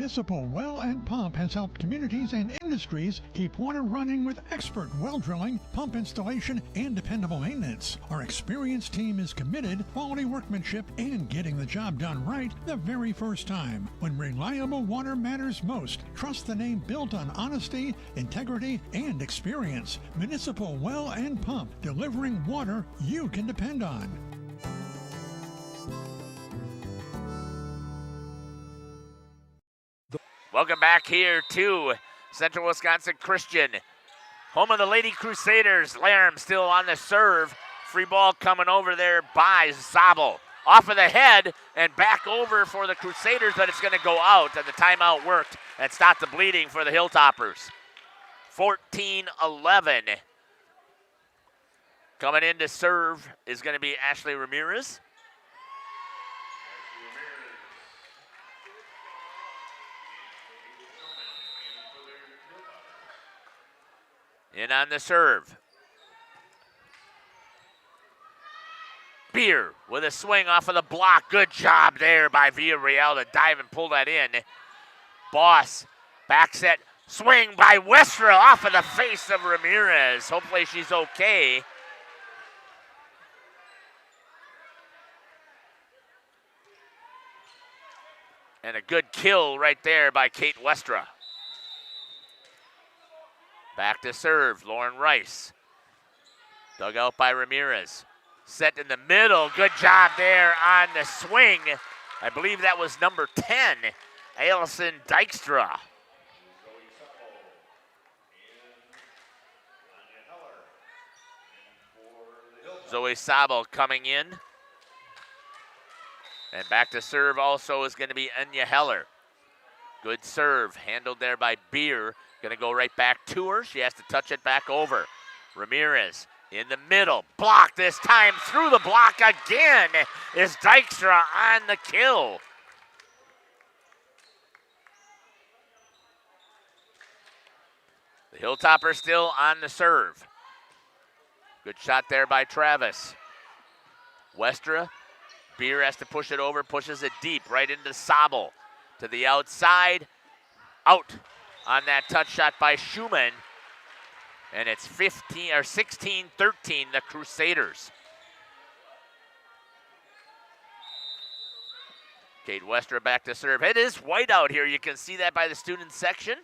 Municipal Well and Pump has helped communities and industries keep water running with expert well drilling, pump installation, and dependable maintenance. Our experienced team is committed, quality workmanship, and getting the job done right the very first time. When reliable water matters most, trust the name built on honesty, integrity, and experience. Municipal Well and Pump, delivering water you can depend on. Welcome back here to Central Wisconsin Christian, home of the Lady Crusaders. Laram still on the serve. Free ball coming over there by Zabel. Off of the head and back over for the Crusaders, but it's going to go out, and the timeout worked and stopped the bleeding for the Hilltoppers. 14-11. Coming in to serve is going to be Ashley Ramirez. In on the serve. Beer with a swing off of the block. Good job there by Villarreal to dive and pull that in. Boss, back set, swing by Westra off of the face of Ramirez. Hopefully she's okay. And a good kill right there by Kate Westra. Back to serve, Lauren Rice. Dug out by Ramirez. Set in the middle. Good job there on the swing. I believe that was number 10, Allison Dykstra. Zoe Sabo coming in. And back to serve also is going to be Enya Heller. Good serve, handled there by Beer. Going to go right back to her. She has to touch it back over. Ramirez in the middle. Block this time through the block again is Dykstra on the kill. The Hilltoppers still on the serve. Good shot there by Travis. Westra. Beer has to push it over, pushes it deep right into Sobel. To the outside. Out on that touch shot by Schumann. And it's 16-13, the Crusaders. Kate Westra back to serve. It is white out here. You can see that by the student section.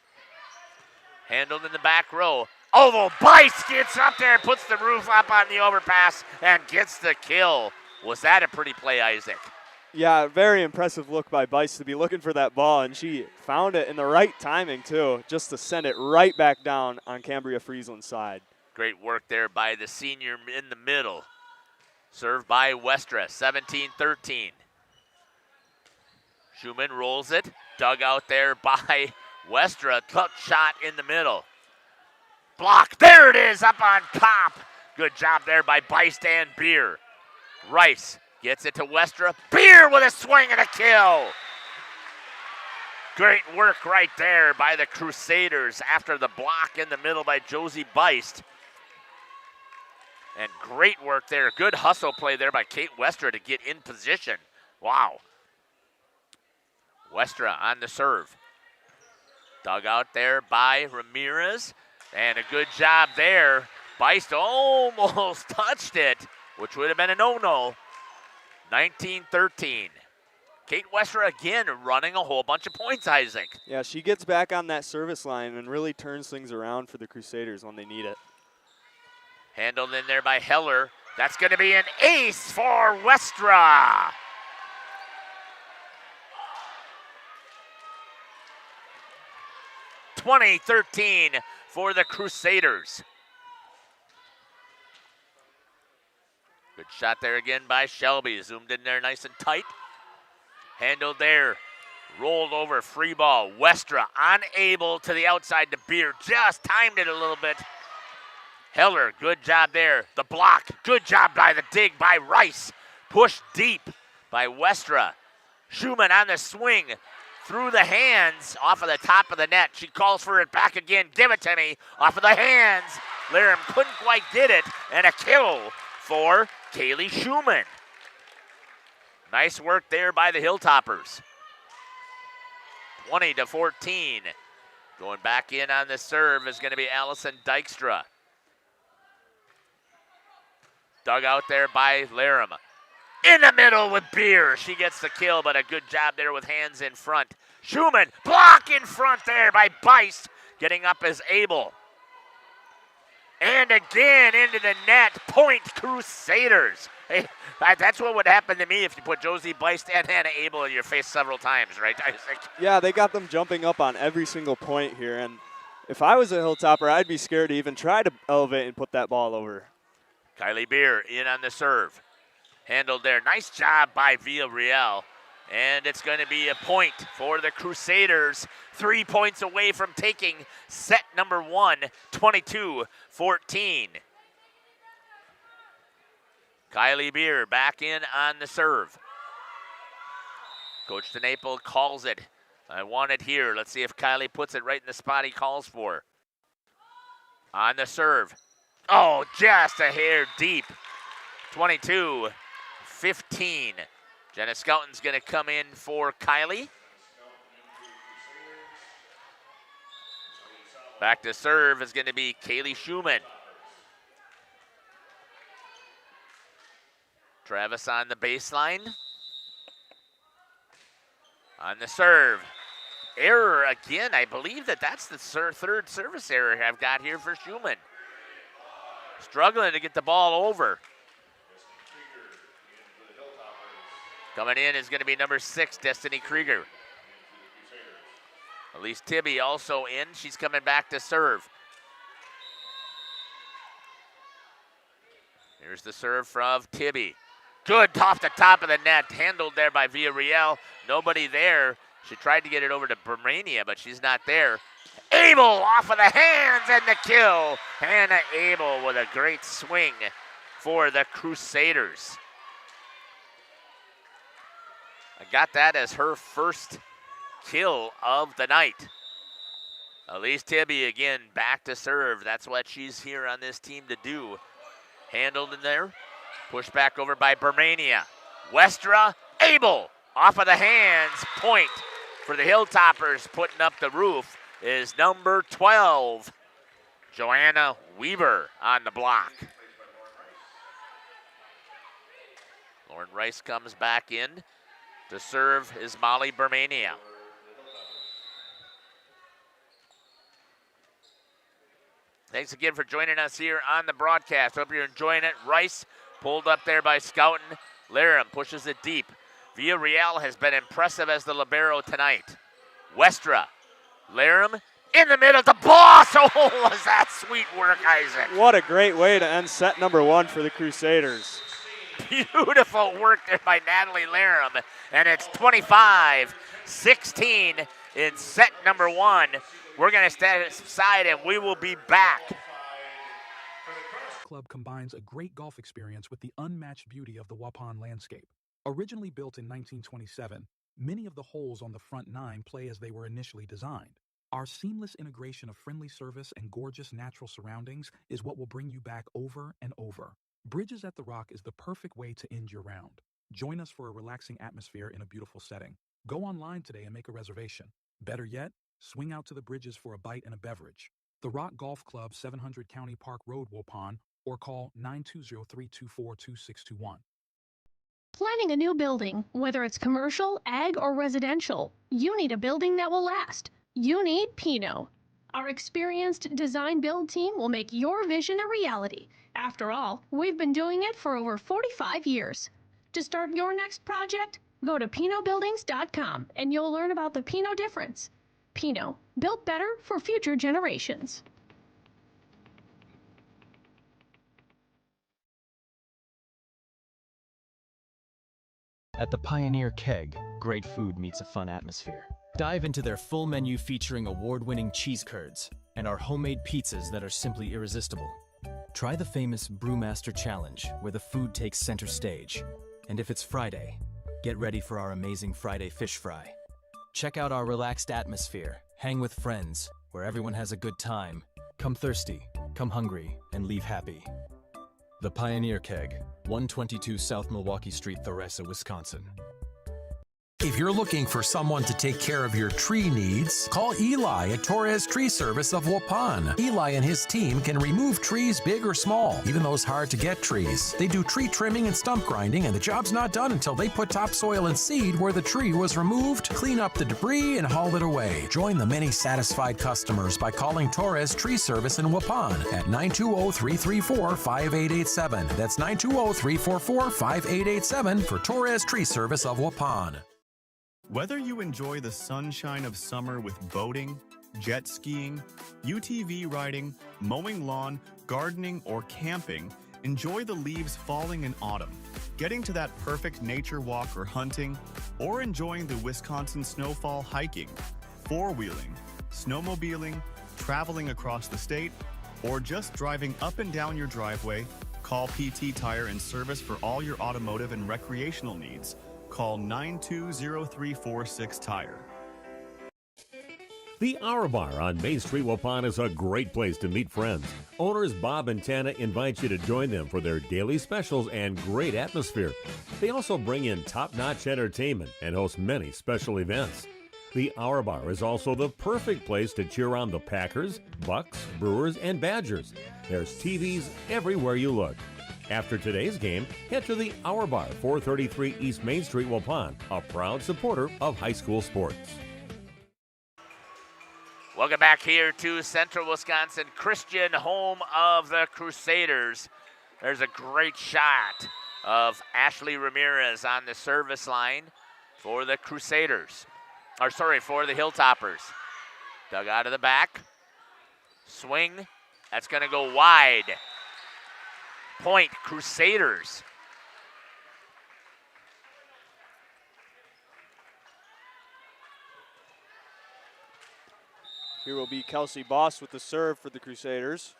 Handled in the back row. Oval Bice gets up there, puts the roof up on the overpass, and gets the kill. Was that a pretty play, Isaac? Yeah, very impressive look by Bice to be looking for that ball, and she found it in the right timing, too, just to send it right back down on Cambria-Friesland's side. Great work there by the senior in the middle. Served by Westra, 17-13. Schumann rolls it, dug out there by Westra, took shot in the middle. Block, there it is, up on top. Good job there by Bice and Beer. Rice gets it to Westra. Beer with a swing and a kill. Great work right there by the Crusaders after the block in the middle by Josie Beist. And great work there. Good hustle play there by Kate Westra to get in position. Wow. Westra on the serve. Dug out there by Ramirez. And a good job there. Beist almost touched it, which would have been a no-no. 19-13. Kate Westra again running a whole bunch of points, Isaac. Yeah, she gets back on that service line and really turns things around for the Crusaders when they need it. Handled in there by Heller. That's going to be an ace for Westra. (20-13) for the Crusaders. Good shot there again by Shelby. Zoomed in there nice and tight. Handled there. Rolled over, free ball. Westra unable to the outside to Beer. Just timed it a little bit. Heller, good job there. The block, good job by the dig by Rice. Pushed deep by Westra. Schumann on the swing. Through the hands, off of the top of the net. She calls for it back again. Give it to me. Off of the hands. Laram couldn't quite get it. And a kill for Kaylee Schumann. Nice work there by the Hilltoppers. 20-14. Going back in on the serve is going to be Allison Dykstra. Dug out there by Laram. In the middle with Beer. She gets the kill, but a good job there with hands in front. Schumann, block in front there by Bice. Getting up as Abel. And again into the net. Point Crusaders. Hey, that's what would happen to me if you put Josie Bice and Hannah Abel in your face several times, right, Isaac? Yeah, they got them jumping up on every single point here. And if I was a Hilltopper, I'd be scared to even try to elevate and put that ball over. Kylie Beer in on the serve. Handled there. Nice job by Villarreal. And it's going to be a point for the Crusaders. 3 points away from taking set number 1, 22-14. Kylie Beer back in on the serve. Coach DeNaples calls it. I want it here. Let's see if Kylie puts it right in the spot he calls for. On the serve. Oh, just a hair deep. 22-15. Jenna Skelton's going to come in for Kylie. Back to serve is going to be Kaylee Schumann. Travis on the baseline. On the serve. Error again. I believe that's the third service error I've got here for Schumann. Struggling to get the ball over. Coming in is going to be number 6, Destiny Krieger. Elise Tibby also in. She's coming back to serve. Here's the serve from Tibby. Good off the top of the net. Handled there by Villarreal. Nobody there. She tried to get it over to Bermania, but she's not there. Abel off of the hands and the kill. Hannah Abel with a great swing for the Crusaders. I got that as her first kill of the night. Elise Tibby again back to serve. That's what she's here on this team to do. Handled in there. Pushed back over by Bermania. Westra, Abel. Off of the hands. Point for the Hilltoppers. Putting up the roof is number 12. Joanna Weaver on the block. Lauren Rice comes back in. To serve is Molly Bermania. Thanks again for joining us here on the broadcast. Hope you're enjoying it. Rice pulled up there by Scouten. Laram pushes it deep. Villarreal has been impressive as the libero tonight. Westra. Laram in the middle. The boss! Oh, was that sweet work, Isaac. What a great way to end set number 1 for the Crusaders. Beautiful work there by Natalie Laram. And it's 25-16 in set number 1. We're going to stand aside and we will be back. Club combines a great golf experience with the unmatched beauty of the Waupun landscape. Originally built in 1927, many of the holes on the front 9 play as they were initially designed. Our seamless integration of friendly service and gorgeous natural surroundings is what will bring you back over and over. Bridges at the Rock is the perfect way to end your round. Join us for a relaxing atmosphere in a beautiful setting. Go online today and make a reservation. Better yet, swing out to the Bridges for a bite and a beverage. The Rock Golf Club, 700 County Park Road, Waupun, or call 920-324-2621. Planning a new building, whether it's commercial, ag, or residential, you need a building that will last. You need Pino. Our experienced design build team will make your vision a reality. After all, we've been doing it for over 45 years. To start your next project, go to pinobuildings.com and you'll learn about the Pino difference. Pino, built better for future generations. At the Pioneer Keg, great food meets a fun atmosphere. Dive into their full menu featuring award-winning cheese curds and our homemade pizzas that are simply irresistible. Try the famous Brewmaster Challenge, where the food takes center stage. And if it's Friday, get ready for our amazing Friday fish fry. Check out our relaxed atmosphere, hang with friends, where everyone has a good time. Come thirsty, come hungry, and leave happy. The Pioneer Keg, 122 South Milwaukee Street, Theresa, Wisconsin. If you're looking for someone to take care of your tree needs, call Eli at Torres Tree Service of Waupun. Eli and his team can remove trees big or small, even those hard-to-get trees. They do tree trimming and stump grinding, and the job's not done until they put topsoil and seed where the tree was removed, clean up the debris, and haul it away. Join the many satisfied customers by calling Torres Tree Service in Waupun at 920-334-5887. That's 920-344-5887 for Torres Tree Service of Waupun. Whether you enjoy the sunshine of summer with boating, jet skiing, UTV riding, mowing lawn, gardening, or camping, enjoy the leaves falling in autumn, getting to that perfect nature walk or hunting, or enjoying the Wisconsin snowfall hiking, four-wheeling, snowmobiling, traveling across the state, or just driving up and down your driveway, call PT Tire and Service for all your automotive and recreational needs. Call 920-346-TIRE. The Hour Bar on Main Street, Waupun is a great place to meet friends. Owners Bob and Tana invite you to join them for their daily specials and great atmosphere. They also bring in top-notch entertainment and host many special events. The Hour Bar is also the perfect place to cheer on the Packers, Bucks, Brewers, and Badgers. There's TVs everywhere you look. After today's game, head to the Hour Bar, 433 East Main Street, Waupun, a proud supporter of high school sports. Welcome back here to Central Wisconsin Christian, home of the Crusaders. There's a great shot of Ashley Ramirez on the service line for the Crusaders. For the Hilltoppers. Dug out of the back. Swing. That's going to go wide. Point, Crusaders. Here will be Kelsey Boss with the serve for the Crusaders.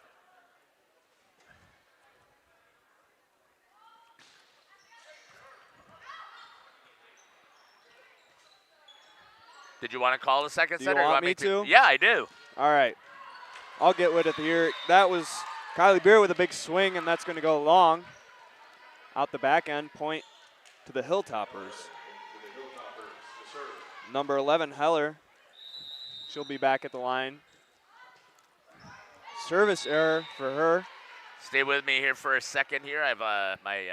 Did you want to call the second Do set? you or want me to? to? Yeah, I do. All right. I'll get with it here. That was Kylie Beer with a big swing, and that's going to go long. Out the back end, point to the Hilltoppers. Number 11, Heller. She'll be back at the line. Service error for her. Stay with me here for a second here. I've my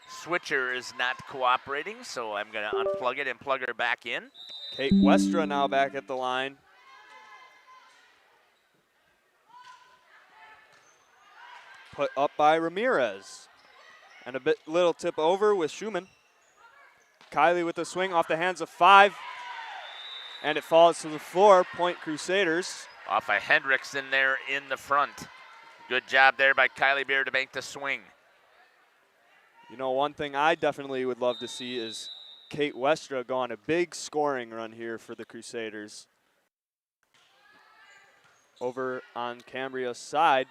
switcher is not cooperating, so I'm going to unplug it and plug her back in. Kate Westra now back at the line. Put up by Ramirez. And a little tip over with Schumann. Kylie with the swing off the hands of 5. And it falls to the floor. Point Crusaders. Off of Hendrickson there in the front. Good job there by Kylie Beer to make the swing. You know, one thing I definitely would love to see is Kate Westra go on a big scoring run here for the Crusaders. Over on Cambria's side.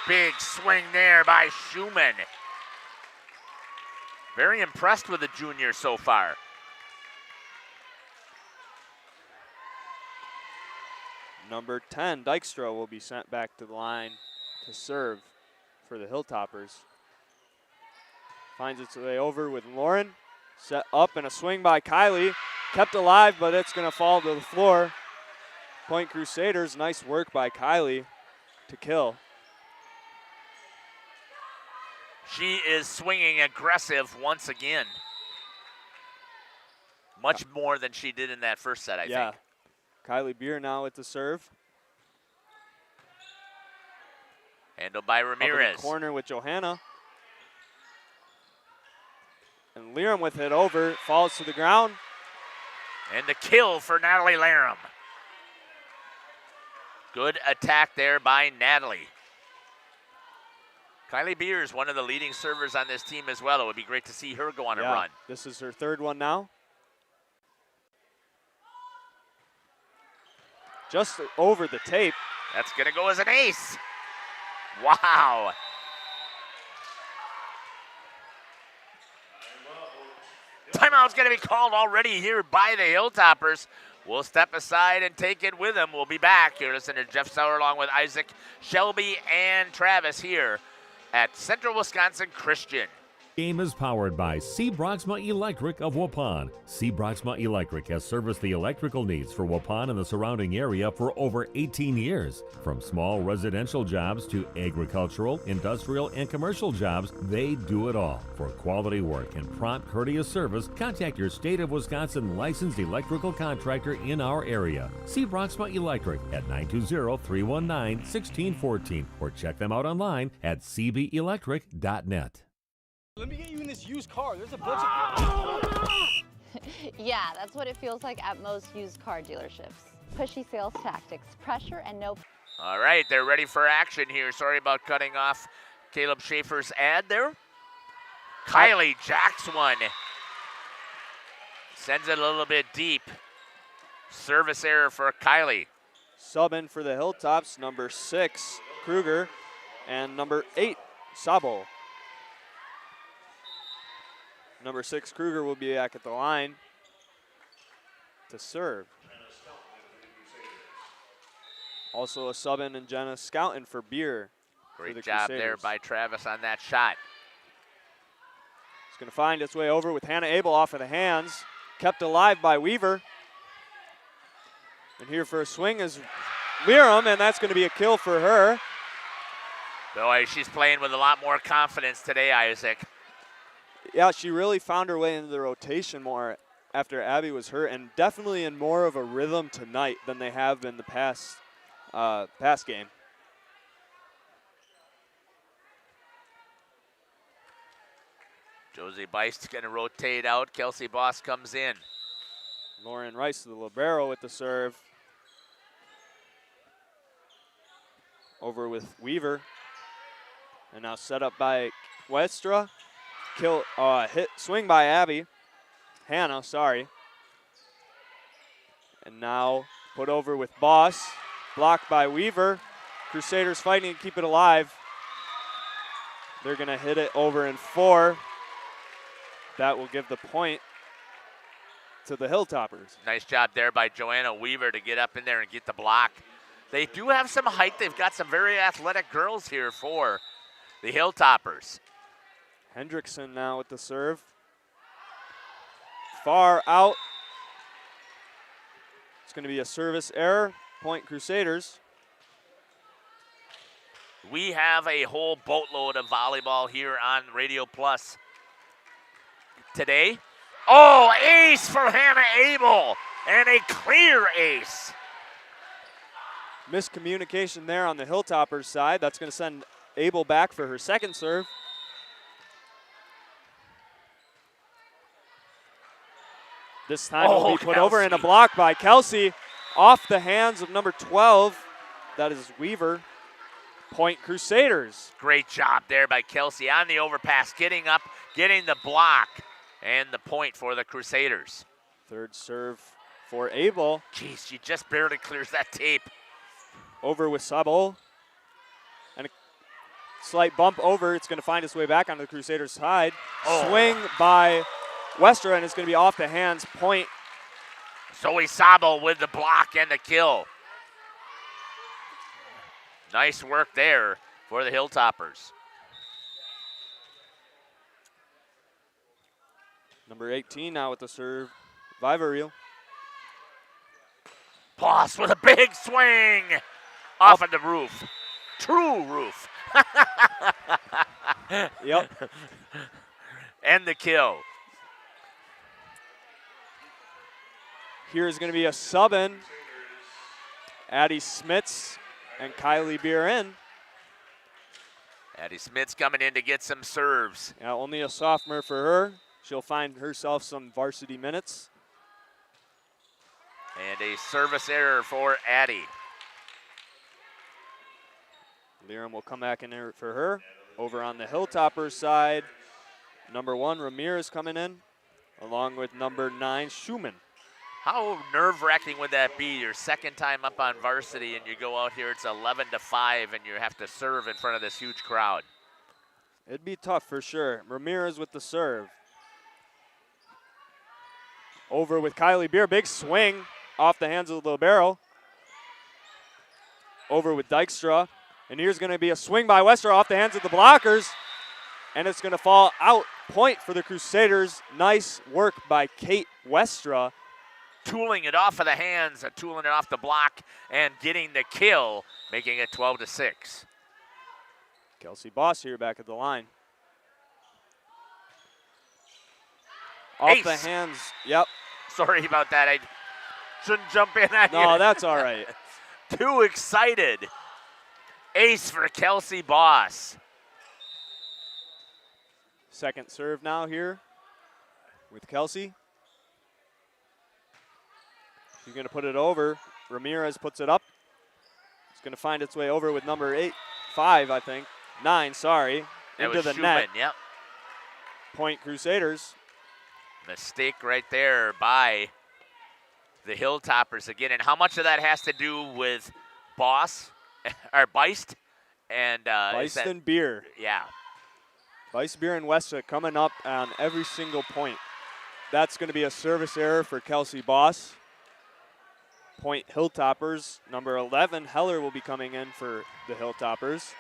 Big swing there by Schumann. Very impressed with the junior so far. Number 10, Dykstra, will be sent back to the line to serve for the Hilltoppers. Finds its way over with Lauren. Set up and a swing by Kylie. Kept alive, but it's going to fall to the floor. Point Crusaders, nice work by Kylie to kill. She is swinging aggressive once again. Much more than she did in that first set, I think. Kylie Beer now at the serve. Handled by Ramirez. Up in the corner with Johanna. And Liram with it over, falls to the ground. And the kill for Natalie Liram. Good attack there by Natalie. Kylie Beer is one of the leading servers on this team as well. It would be great to see her go on a run. This is her third one now. Just over the tape. That's going to go as an ace. Wow. Timeout's going to be called already here by the Hilltoppers. We'll step aside and take it with them. We'll be back. You're listening to Jeff Sauer along with Isaac, Shelby, and Travis here at Central Wisconsin Christian. Game is powered by C. Broxma Electric of Waupun. C. Broxma Electric has serviced the electrical needs for Waupun and the surrounding area for over 18 years. From small residential jobs to agricultural, industrial, and commercial jobs, they do it all. For quality work and prompt, courteous service, contact your state of Wisconsin licensed electrical contractor in our area. C. Broxma Electric at 920-319-1614 or check them out online at cbelectric.net. Let me get you in this used car. There's a bunch of... Yeah, that's what it feels like at most used car dealerships. Pushy sales tactics, pressure, and no... All right, they're ready for action here. Sorry about cutting off Caleb Schaefer's ad there. Kylie jacks one. Sends it a little bit deep. Service error for Kylie. Sub in for the Hilltops, number 6, Kruger, and number 8, Sabo. Number 6, Kruger, will be back at the line to serve. Also a sub in and Jenna Scoutin for Beer. Great for the job Crusaders. there by Travis on that shot. It's going to find its way over with Hannah Abel off of the hands. Kept alive by Weaver. And here for a swing is Liram, and that's going to be a kill for her. Boy, she's playing with a lot more confidence today, Isaac. Yeah, she really found her way into the rotation more after Abby was hurt, and definitely in more of a rhythm tonight than they have in the past game. Josie Beist's going to rotate out. Kelsey Boss comes in. Lauren Rice to the libero with the serve. Over with Weaver. And now set up by Westra. Swing by Abby. Hannah, sorry. And now put over with Boss. Blocked by Weaver. Crusaders fighting to keep it alive. They're going to hit it over in 4. That will give the point to the Hilltoppers. Nice job there by Joanna Weaver to get up in there and get the block. They do have some height. They've got some very athletic girls here for the Hilltoppers. Hendrickson now with the serve. Far out. It's going to be a service error. Point Crusaders. We have a whole boatload of volleyball here on Radio Plus today. Oh, ace for Hannah Abel, and a clear ace. Miscommunication there on the Hilltoppers side. That's going to send Abel back for her second serve. This time will be put over and a block by Kelsey off the hands of number 12. That is Weaver. Point Crusaders. Great job there by Kelsey on the overpass, getting up, getting the block, and the point for the Crusaders. Third serve for Abel. Jeez, she just barely clears that tape. Over with Sabo. And a slight bump over. It's going to find its way back onto the Crusaders' side. Oh. Swing by Westra, and it's going to be off the hands. Point. Zoe Sabo with the block and the kill. Nice work there for the Hilltoppers. Number 18 now with the serve. Vivareel. Boss with a big swing off of the roof. True roof. Yep. And the kill. Here's going to be a sub in. Addie Smits and Kylie Beer in. Addie Smits coming in to get some serves. Yeah, only a sophomore for her. She'll find herself some varsity minutes. And a service error for Addie. Liram will come back in there for her. Over on the Hilltoppers side, number 1, Ramirez coming in, along with number 9, Schumann. How nerve-wracking would that be? Your second time up on varsity and you go out here, it's 11-5, and you have to serve in front of this huge crowd. It'd be tough for sure. Ramirez with the serve. Over with Kylie Beer, big swing off the hands of the libero. Over with Dykstra, and here's going to be a swing by Westra off the hands of the blockers, and it's going to fall out. Point for the Crusaders. Nice work by Kate Westra. Tooling it off of the hands, tooling it off the block, and getting the kill, making it 12-6. Kelsey Boss here back at the line. Off Ace. the hands, yep. Sorry about that. I shouldn't jump in at you. No, that's all right. Too excited. Ace for Kelsey Boss. Second serve now here with Kelsey. She's going to put it over. Ramirez puts it up. It's going to find its way over with number 5, I think. 9, sorry. That into was the Schumann, net. Yep. Point Crusaders. Mistake right there by the Hilltoppers again. And how much of that has to do with Boss, or Beist? And Beist and Beer. Yeah. Beist, Beer, and Westra coming up on every single point. That's going to be a service error for Kelsey Boss. Point Hilltoppers. Number 11, Heller, will be coming in for the Hilltoppers.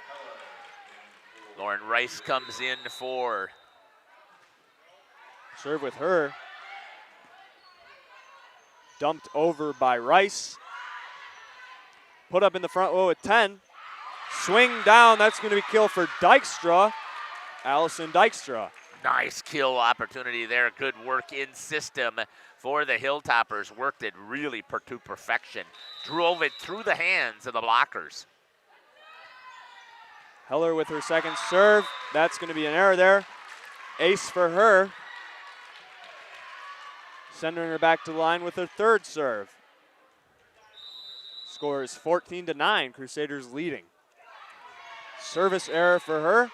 Lauren Rice comes in for. Serve with her. Dumped over by Rice. Put up in the front row with 10. Swing down, that's going to be kill for Dykstra. Allison Dykstra. Nice kill opportunity there. Good work in system for the Hilltoppers. Worked it really to perfection. Drove it through the hands of the blockers. Heller with her second serve. That's going to be an error there. Ace for her. Sending her back to the line with her third serve. Score is 14-9. Crusaders leading. Service error for her.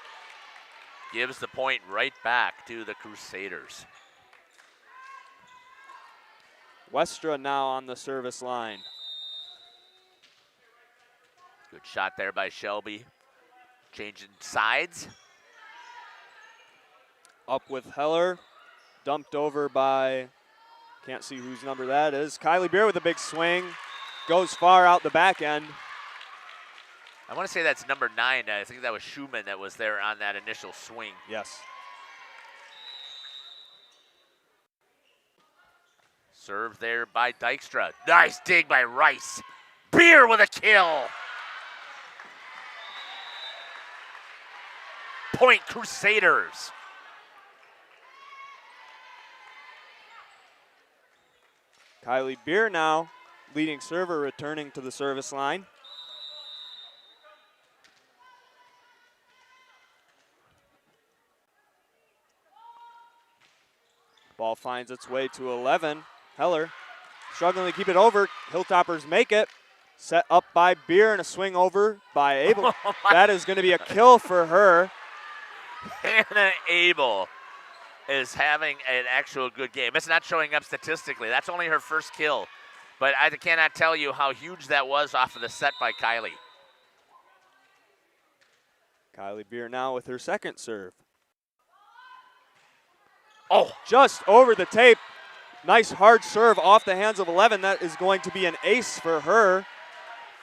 Gives the point right back to the Crusaders. Westra now on the service line. Good shot there by Shelby. Changing sides. Up with Heller. Dumped over by Can't see whose number that is. Kylie Beer with a big swing. Goes far out the back end. I want to say that's number 9. I think that was Schumann that was there on that initial swing. Yes. Serve there by Dykstra. Nice dig by Rice. Beer with a kill. Point Crusaders. Kylie Beer now, leading server, returning to the service line. Ball finds its way to 11. Heller struggling to keep it over. Hilltoppers make it. Set up by Beer and a swing over by Abel. That is going to be a kill for her. Hannah Abel is having an actual good game. It's not showing up statistically. That's only her first kill. But I cannot tell you how huge that was off of the set by Kylie. Kylie Beer now with her second serve. Oh, just over the tape. Nice hard serve off the hands of 11. That is going to be an ace for her.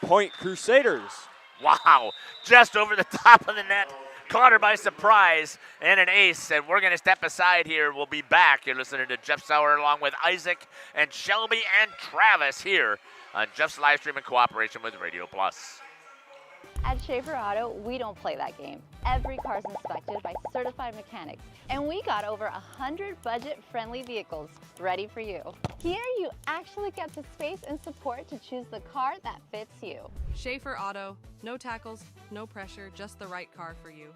Point Crusaders. Wow, just over the top of the net. Caught her by surprise and an ace. And we're going to step aside here. We'll be back. You're listening to Jeff Sauer along with Isaac and Shelby and Travis here on Jeff's live stream in cooperation with Radio Plus. At Schaefer Auto, we don't play that game. Every car is inspected by certified mechanics, and we got over 100 budget-friendly vehicles ready for you. Here, you actually get the space and support to choose the car that fits you. Schaefer Auto, no tackles, no pressure, just the right car for you.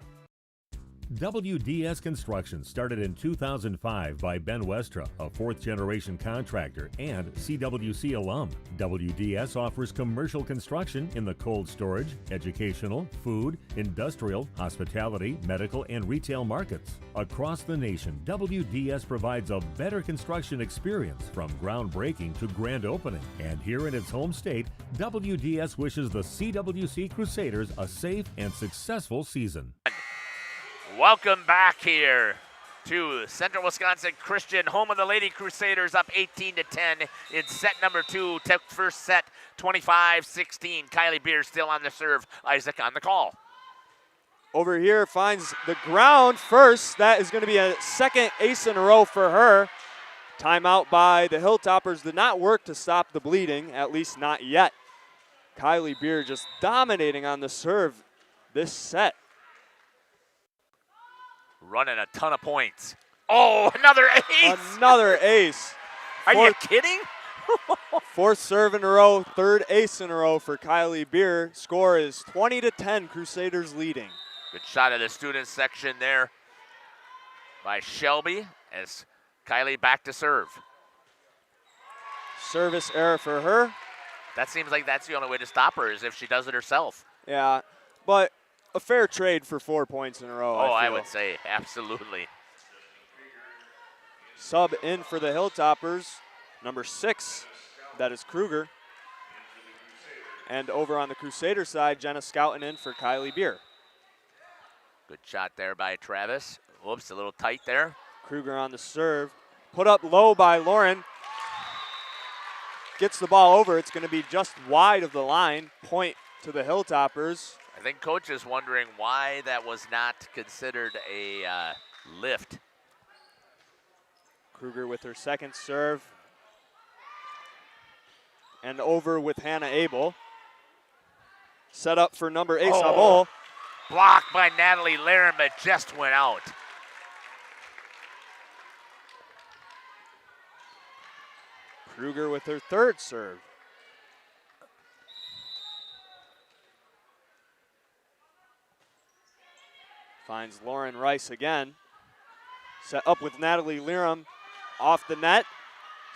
WDS Construction started in 2005 by Ben Westra, a fourth-generation contractor and CWC alum. WDS offers commercial construction in the cold storage, educational, food, industrial, hospitality, medical, and retail markets. Across the nation, WDS provides a better construction experience from groundbreaking to grand opening. And here in its home state, WDS wishes the CWC Crusaders a safe and successful season. Welcome back here to Central Wisconsin Christian, home of the Lady Crusaders, up 18-10 in set number 2. Took first set 25-16. Kylie Beer still on the serve. Isaac on the call. Over here finds the ground first. That is going to be a second ace in a row for her. Timeout by the Hilltoppers did not work to stop the bleeding, at least not yet. Kylie Beer just dominating on the serve this set. Running a ton of points. Oh, another ace! Another ace. Are you kidding? Fourth serve in a row, third ace in a row for Kylie Beer. Score is 20-10, Crusaders leading. Good shot of the student section there by Shelby as Kylie back to serve. Service error for her. That seems like that's the only way to stop her is if she does it herself. Yeah, but a fair trade for 4 points in a row. Oh, I would say, absolutely. Sub in for the Hilltoppers, number 6, that is Kruger. And over on the Crusader side, Jenna Scouten in for Kylie Beer. Good shot there by Travis. Whoops, a little tight there. Kruger on the serve. Put up low by Lauren. Gets the ball over. It's going to be just wide of the line. Point to the Hilltoppers. I think coach is wondering why that was not considered a lift. Kruger with her second serve. And over with Hannah Abel. Set up for number 8, Sabol. Blocked by Natalie Laren, but just went out. Kruger with her third serve. Finds Lauren Rice again. Set up with Natalie Liram off the net.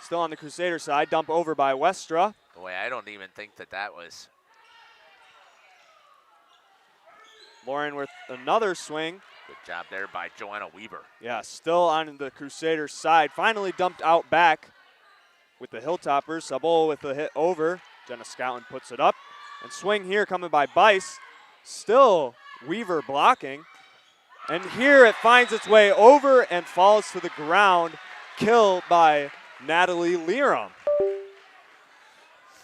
Still on the Crusader side. Dump over by Westra. Boy, I don't even think that was. Lauren with another swing. Good job there by Joanna Weaver. Yeah, still on the Crusader side. Finally dumped out back with the Hilltoppers. Sabol with the hit over. Jenna Scouten puts it up. And swing here coming by Bice. Still Weaver blocking. And here it finds its way over and falls to the ground. Kill by Natalie Leram.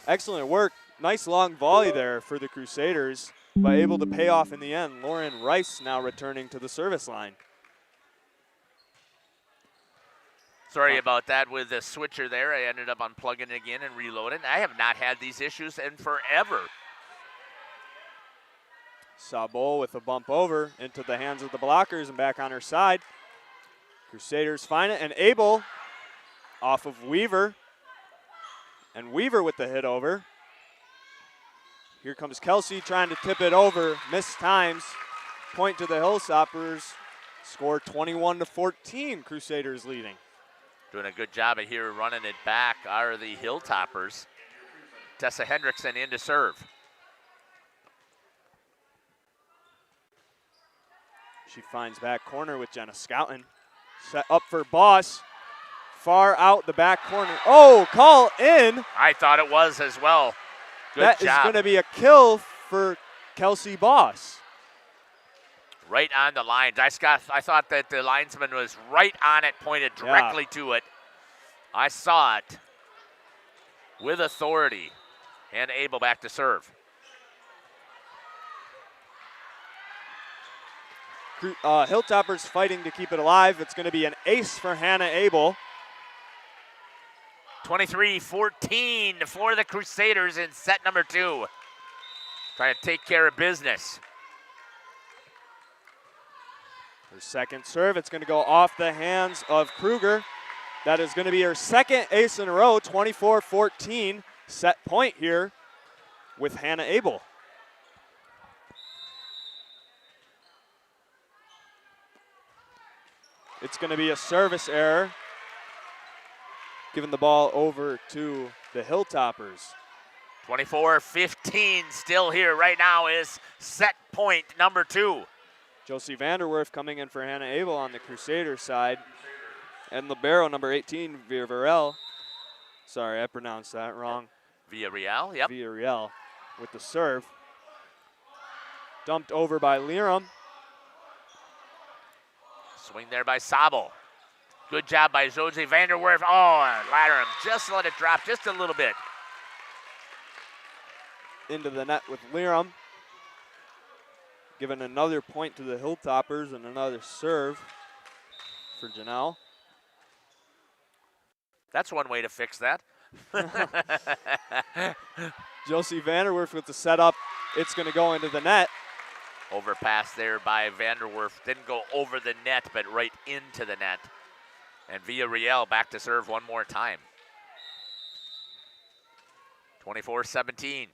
Excellent work. Nice long volley there for the Crusaders, but able to pay off in the end. Lauren Rice now returning to the service line. Sorry about that with the switcher there. I ended up unplugging it again and reloading. I have not had these issues in forever. Sabol with a bump over into the hands of the blockers and back on her side. Crusaders find it, and Abel off of Weaver. And Weaver with the hit over. Here comes Kelsey trying to tip it over. Missed times. Point to the Hilltoppers. Score 21-14. Crusaders leading. Doing a good job of here running it back are the Hilltoppers. Tessa Hendrickson in to serve. She finds back corner with Jenna Scouten. Set up for Boss. Far out the back corner. Oh, call in. I thought it was as well. Good that job. That is going to be a kill for Kelsey Boss. Right on the lines. I thought that the linesman was right on it, pointed directly to it. I saw it with authority. And Abel back to serve. Hilltoppers fighting to keep it alive. It's going to be an ace for Hannah Abel. 23-14 for the Crusaders in set number 2. Trying to take care of business. Her second serve, it's going to go off the hands of Kruger. That is going to be her second ace in a row, 24-14. Set point here with Hannah Abel. It's going to be a service error, giving the ball over to the Hilltoppers. 24-15 still here right now is set point number 2. Josie Vanderwerf coming in for Hannah Abel on the Crusader side. And libero number 18, Villarreal. Sorry, I pronounced that wrong. Villarreal, yep. Villarreal with the serve. Dumped over by Liram. Swing there by Sabel. Good job by Josie Vanderwerf. Oh, Lateram just let it drop just a little bit. Into the net with Liram. Giving another point to the Hilltoppers and another serve for Janelle. That's one way to fix that. Josie Vanderwerf with the setup. It's going to go into the net. Overpass there by Vanderwerf. Didn't go over the net, but right into the net. And Villarreal back to serve one more time. 24-17.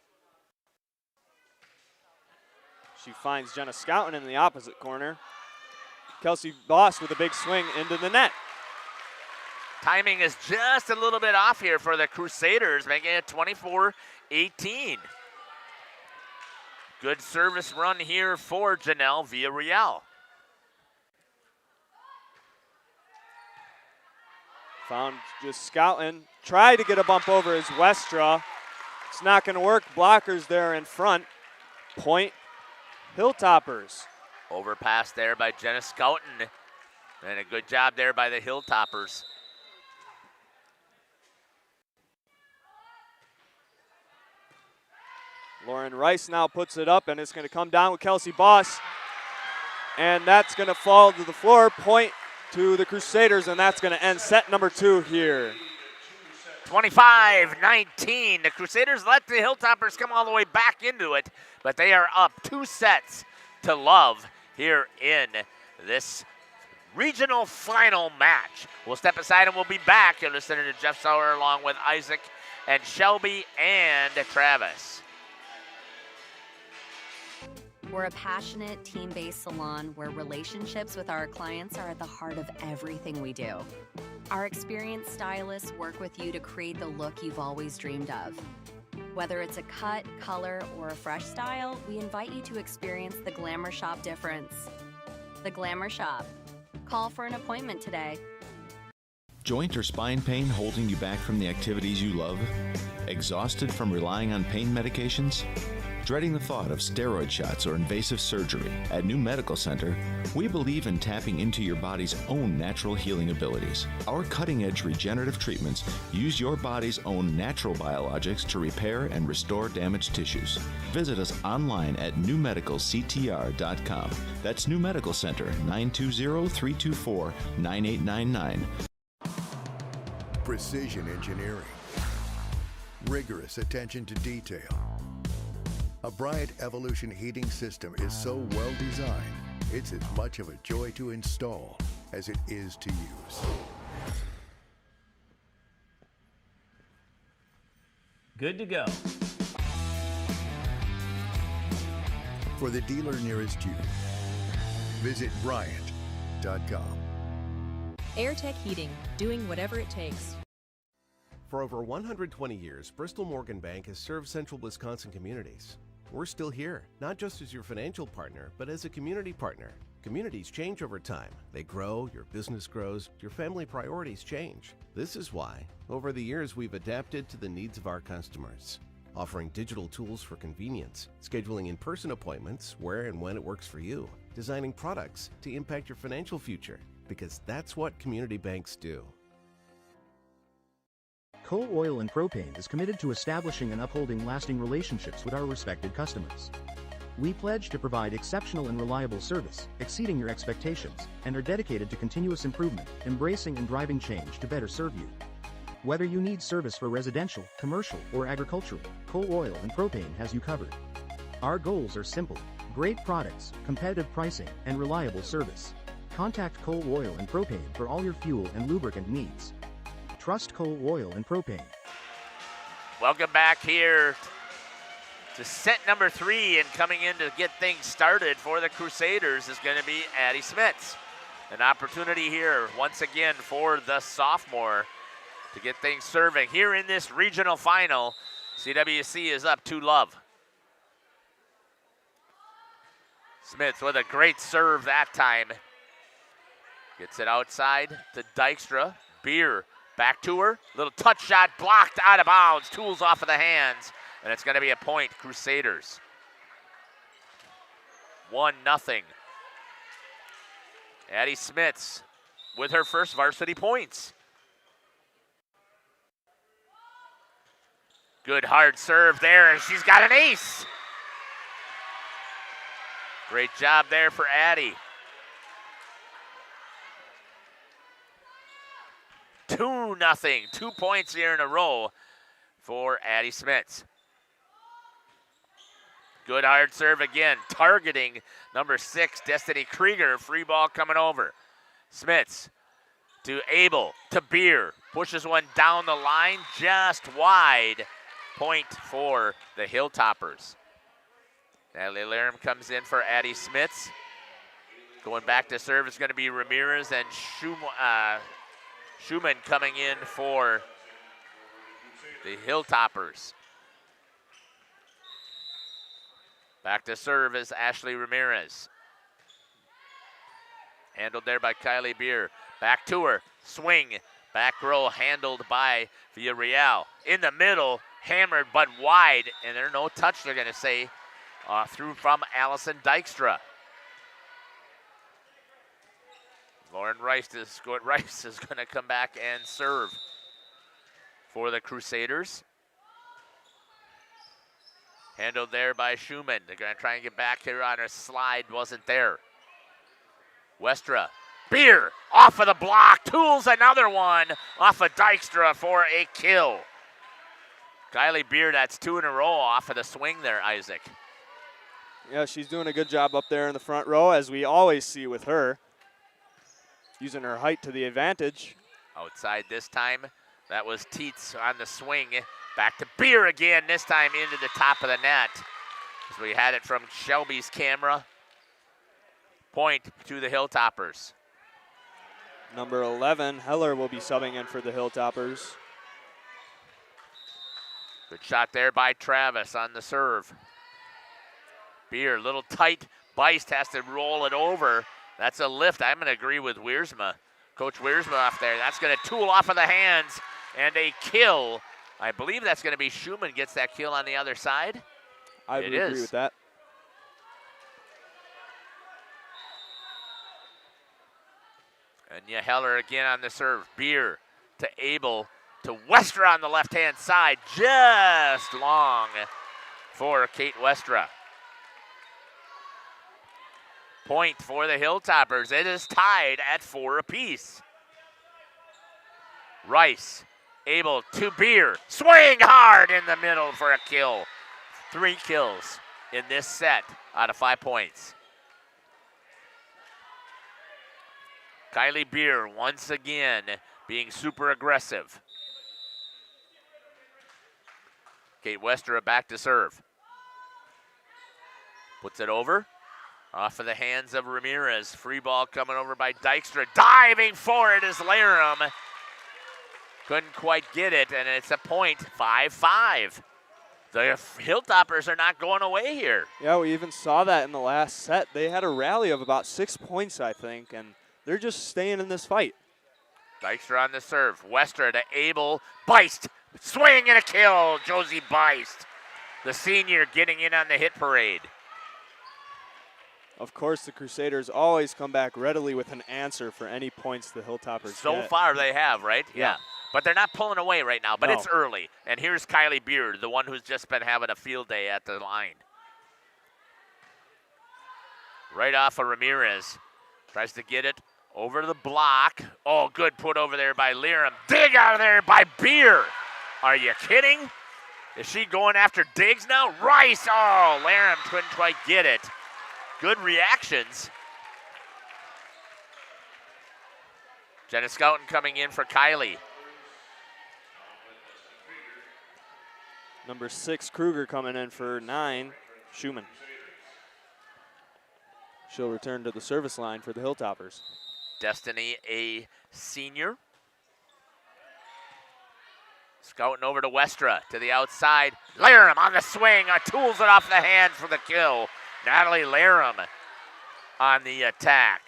She finds Jenna Scouten in the opposite corner. Kelsey Boss with a big swing into the net. Timing is just a little bit off here for the Crusaders, making it 24-18. Good service run here for Janelle Villarreal. Found just Scouten. Tried to get a bump over as Westra. It's not going to work. Blockers there in front. Point Hilltoppers. Overpass there by Jenna Scouten. And a good job there by the Hilltoppers. Lauren Rice now puts it up, and it's going to come down with Kelsey Boss. And that's going to fall to the floor. Point to the Crusaders, and that's going to end set number 2 here. 25-19. The Crusaders let the Hilltoppers come all the way back into it, but they are up 2 sets to love here in this regional final match. We'll step aside and we'll be back. You're listening to Jeff Sauer along with Isaac and Shelby and Travis. We're a passionate, team-based salon where relationships with our clients are at the heart of everything we do. Our experienced stylists work with you to create the look you've always dreamed of. Whether it's a cut, color, or a fresh style, we invite you to experience the Glamour Shop difference. The Glamour Shop. Call for an appointment today. Joint or spine pain holding you back from the activities you love? Exhausted from relying on pain medications? Dreading the thought of steroid shots or invasive surgery, at New Medical Center, we believe in tapping into your body's own natural healing abilities. Our cutting-edge regenerative treatments use your body's own natural biologics to repair and restore damaged tissues. Visit us online at newmedicalctr.com. That's New Medical Center, 920-324-9899. Precision engineering. Rigorous attention to detail. A Bryant Evolution heating system is so well designed, it's as much of a joy to install as it is to use. Good to go. For the dealer nearest you, visit Bryant.com. AirTech Heating, doing whatever it takes. For over 120 years, Bristol Morgan Bank has served central Wisconsin communities. We're still here, not just as your financial partner, but as a community partner. Communities change over time. They grow, your business grows, your family priorities change. This is why, over the years, we've adapted to the needs of our customers, offering digital tools for convenience, scheduling in-person appointments where and when it works for you, designing products to impact your financial future, because that's what community banks do. Coal Oil and Propane is committed to establishing and upholding lasting relationships with our respected customers. We pledge to provide exceptional and reliable service, exceeding your expectations, and are dedicated to continuous improvement, embracing and driving change to better serve you. Whether you need service for residential, commercial, or agricultural, Coal Oil and Propane has you covered. Our goals are simple: great products, competitive pricing, and reliable service. Contact Coal Oil and Propane for all your fuel and lubricant needs. Trust Coal Oil and Propane. Welcome back here to set number 3, and coming in to get things started for the Crusaders is going to be Addie Smits. An opportunity here once again for the sophomore to get things serving. Here in this regional final, CWC is up 2-0. Smith with a great serve that time. Gets it outside to Dykstra. Beer back to her. Little touch shot blocked out of bounds. Tools off of the hands. And it's going to be a point, Crusaders. 1-0. Addie Smits with her first varsity points. Good hard serve there, and she's got an ace. Great job there for Addie. 2-0, 2 points here in a row for Addie Smits. Good hard serve again, targeting number 6, Destiny Krieger. Free ball coming over. Smits to Abel, to Beer. Pushes one down the line, just wide. Point for the Hilltoppers. Natalie Laram comes in for Addie Smits. Going back to serve is going to be Ramirez, and Schumann coming in for the Hilltoppers. Back to serve is Ashley Ramirez. Handled there by Kylie Beer. Back to her. Swing. Back row handled by Villarreal. In the middle, hammered but wide. And there's no touch, they're going to say, through from Allison Dykstra. Lauren Rice is going to come back and serve for the Crusaders. Handled there by Schumann. They're going to try and get back here on her slide. Wasn't there. Westra. Beer off of the block. Tools another one off of Dykstra for a kill. Kylie Beer, that's 2 in a row off of the swing there, Isaac. Yeah, she's doing a good job up there in the front row, as we always see with her. Using her height to the advantage. Outside this time. That was Teets on the swing. Back to Beer again, this time into the top of the net. As we had it from Shelby's camera. Point to the Hilltoppers. Number 11, Heller, will be subbing in for the Hilltoppers. Good shot there by Travis on the serve. Beer, little tight. Beist has to roll it over. That's a lift. I'm going to agree with Wiersma. Coach Wiersma off there. That's going to tool off of the hands and a kill. I believe that's going to be Schumann gets that kill on the other side. I would agree with that. And Heller again on the serve. Beer to Abel to Westra on the left-hand side. Just long for Kate Westra. Point for the Hilltoppers. It is tied at 4 apiece. Rice, Abel to Beer. Swing hard in the middle for a kill. 3 kills in this set out of 5 points. Kylie Beer once again being super aggressive. Kate Westra back to serve. Puts it over. Off of the hands of Ramirez. Free ball coming over by Dykstra. Diving for it is Laram. Couldn't quite get it, and it's a point, 5-5. The Hilltoppers are not going away here. Yeah, we even saw that in the last set. They had a rally of about 6 points, I think, and they're just staying in this fight. Dykstra on the serve. Westra to Abel. Beist. Swing and a kill. Josie Beist, the senior, getting in on the hit parade. Of course, the Crusaders always come back readily with an answer for any points the Hilltoppers So get. far they have, right? Yeah. But they're not pulling away right now, but No. it's early. And here's Kylie Beard, the one who's just been having a field day at the line. Right off of Ramirez. Tries to get it over the block. Oh, good put over there by Liram. Dig out of there by Beer. Are you kidding? Is she going after Diggs now? Rice. Oh, Laram couldn't quite get it. Good reactions. Jenna Scouten coming in for Kylie. Number 6, Kruger, coming in for 9, Schumann. She'll return to the service line for the Hilltoppers. Destiny, a senior. Scouting over to Westra, to the outside. Laram on the swing, tools it off the hand for the kill. Natalie Laram on the attack.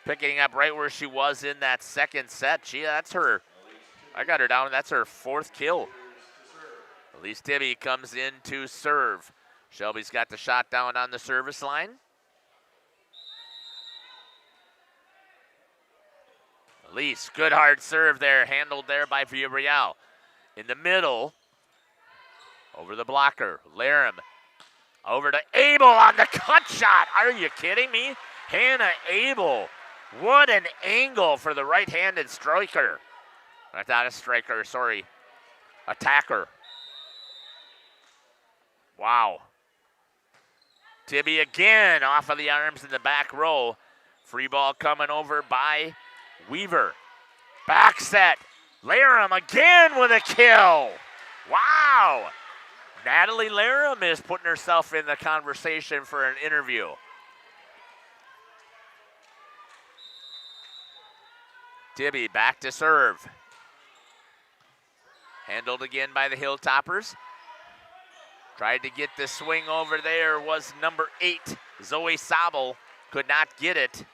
Picking up right where she was in that second set. That's her, I got her down, that's her 4th kill. Elise Tibby comes in to serve. Shelby's got the shot down on the service line. Elise, good hard serve there, handled there by Villarreal. In the middle, over the blocker, Laram. Over to Abel on the cut shot. Are you kidding me? Hannah Abel. What an angle for the right-handed striker. Not a striker, sorry. Attacker. Wow. Tibby again off of the arms in the back row. Free ball coming over by Weaver. Back set. Laram again with a kill. Wow. Natalie Laram is putting herself in the conversation for an interview. Tibby back to serve. Handled again by the Hilltoppers. Tried to get the swing over there was number 8, Zoe Sabel. Could not get it.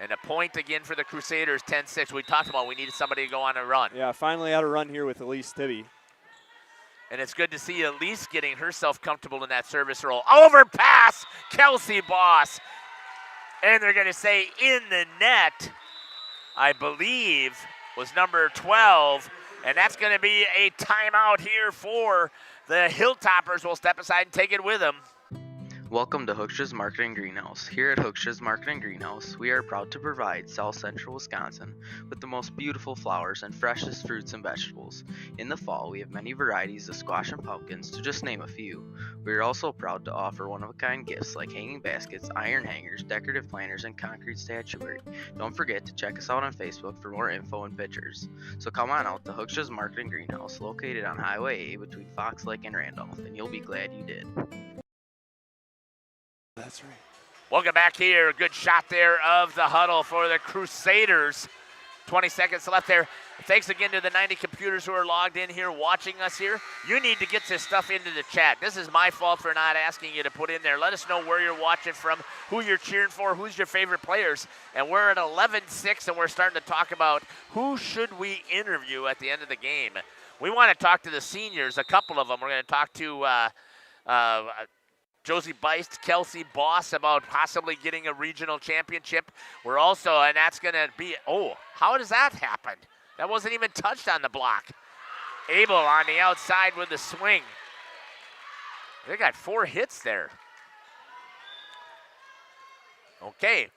And a point again for the Crusaders, 10-6. We talked about we needed somebody to go on a run. Yeah, finally had a run here with Elise Tibby. And it's good to see Elise getting herself comfortable in that service role. Overpass, Kelsey Boss. And they're going to say in the net, I believe, was number 12. And that's going to be a timeout here for the Hilltoppers. We'll step aside and take it with them. Welcome to Hookstra's Marketing Greenhouse. Here at Hookstra's Marketing Greenhouse, we are proud to provide South Central Wisconsin with the most beautiful flowers and freshest fruits and vegetables. In the fall, we have many varieties of squash and pumpkins, to just name a few. We are also proud to offer one-of-a-kind gifts like hanging baskets, iron hangers, decorative planters, and concrete statuary. Don't forget to check us out on Facebook for more info and pictures. So come on out to Hookstra's Marketing Greenhouse, located on Highway A between Fox Lake and Randolph, and you'll be glad you did. That's right. Welcome back here. Good shot there of the huddle for the Crusaders. 20 seconds left there. Thanks again to the 90 computers who are logged in here watching us here. You need to get this stuff into the chat. This is my fault for not asking you to put in there. Let us know where you're watching from, who you're cheering for, who's your favorite players. And we're at 11-6, and we're starting to talk about who should we interview at the end of the game. We want to talk to the seniors, a couple of them. We're going to talk to Josie Beist, Kelsey Boss about possibly getting a regional championship. We're also, and that's going to be, oh, how does that happen? That wasn't even touched on the block. Abel on the outside with the swing. They got 4 hits there. Okay.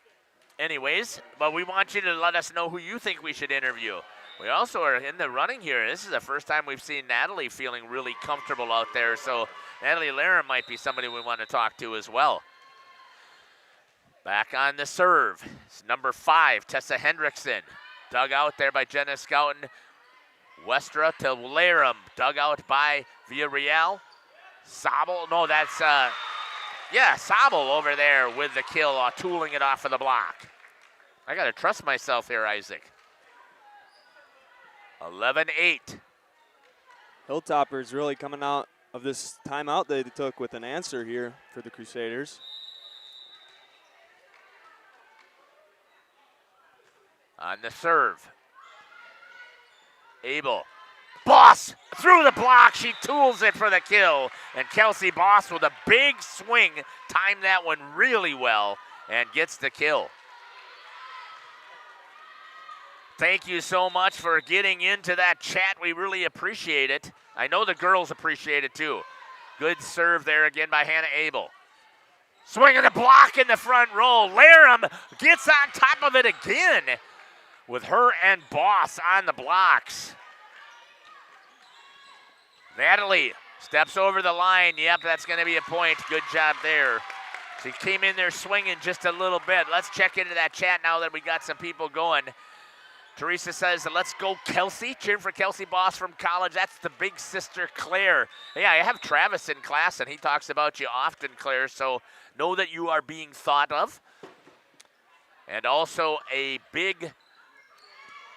Anyways, but we want you to let us know who you think we should interview. We also are in the running here. This is the first time we've seen Natalie feeling really comfortable out there, so Natalie Laram might be somebody we want to talk to as well. Back on the serve. It's number 5, Tessa Hendrickson. Dug out there by Jenna Scouten. Westra to Laram. Dug out by Villarreal. Sabel, no, that's, Sabel over there with the kill, tooling it off of the block. I got to trust myself here, Isaac. 11-8. Hilltoppers really coming out of this timeout they took with an answer here for the Crusaders. On the serve. Abel. Boss through the block. She tools it for the kill. And Kelsey Boss with a big swing. Timed that one really well and gets the kill. Thank you so much for getting into that chat. We really appreciate it. I know the girls appreciate it too. Good serve there again by Hannah Abel. Swinging the block in the front row. Laram gets on top of it again with her and Boss on the blocks. Natalie steps over the line. Yep, that's going to be a point. Good job there. She came in there swinging just a little bit. Let's check into that chat now that we got some people going. Teresa says, let's go Kelsey. Cheering for Kelsey Boss from college. That's the big sister, Claire. Yeah, I have Travis in class, and he talks about you often, Claire, so know that you are being thought of. And also a big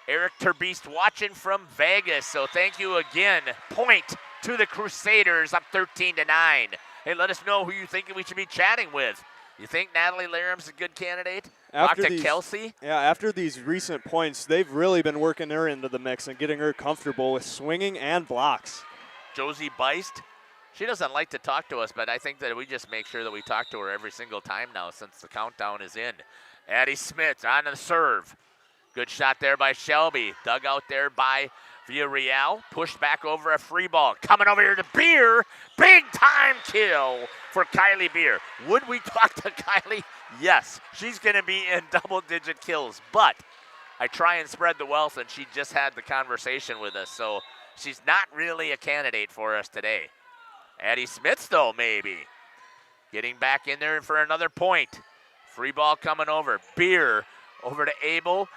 Eric Terbeast watching from Vegas, so thank you again. Point to the Crusaders, up 13-9. Hey, let us know who you think we should be chatting with. You think Natalie Laram's a good candidate? Talk to Kelsey? Yeah, after these recent points, they've really been working her into the mix and getting her comfortable with swinging and blocks. Josie Beist, she doesn't like to talk to us, but I think that we just make sure that we talk to her every single time now since the countdown is in. Addie Smith on the serve. Good shot there by Shelby. Dug out there by Villarreal. Pushed back over a free ball. Coming over here to Beer. Big time kill for Kylie Beer. Would we talk to Kylie? Yes. She's going to be in double-digit kills. But I try and spread the wealth, and she just had the conversation with us. So she's not really a candidate for us today. Addie Smith, though, maybe. Getting back in there for another point. Free ball coming over. Beer over to Abel.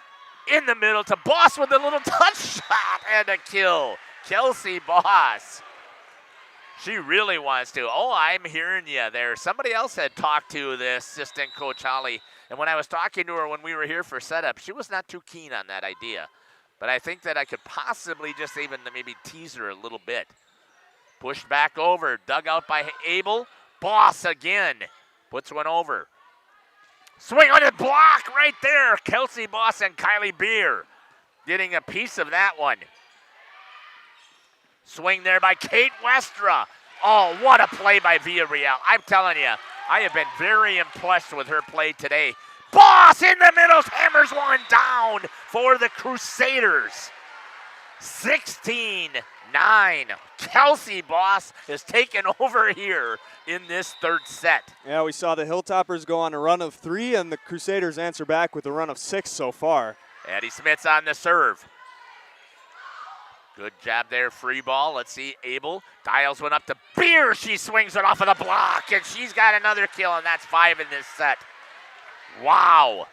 In the middle to Boss with a little touch shot and a kill. Kelsey Boss. She really wants to. Oh, I'm hearing you there. Somebody else had talked to the assistant coach, Holly. And when I was talking to her when we were here for setup, she was not too keen on that idea. But I think that I could possibly just even maybe tease her a little bit. Pushed back over. Dug out by Abel. Boss again. Puts one over. Swing on the block right there. Kelsey Boss and Kylie Beer getting a piece of that one. Swing there by Kate Westra. Oh, what a play by Villarreal. I'm telling you, I have been very impressed with her play today. Boss in the middle, hammers one down for the Crusaders. 16-9. Kelsey Boss is taking over here in this third set. Yeah, we saw the Hilltoppers go on a run of 3, and the Crusaders answer back with a run of 6 so far. Addie Smith's on the serve. Good job there, free ball. Let's see, Abel dials one up to Beer. She swings it off of the block, and she's got another kill, and that's 5 in this set. Wow.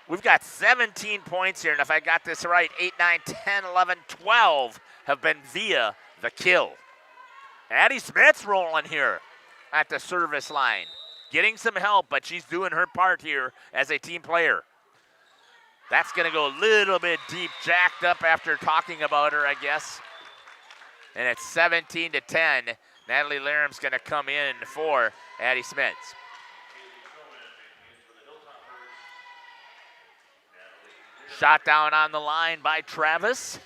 We've got 17 points here, and if I got this right, 8, 9, 10, 11, 12 have been via the kill. Addie Smith's rolling here at the service line. Getting some help, but she's doing her part here as a team player. That's going to go a little bit deep, jacked up after talking about her, I guess. And it's 17-10. Natalie Laram's going to come in for Addie Smith's. Shot down on the line by Travis.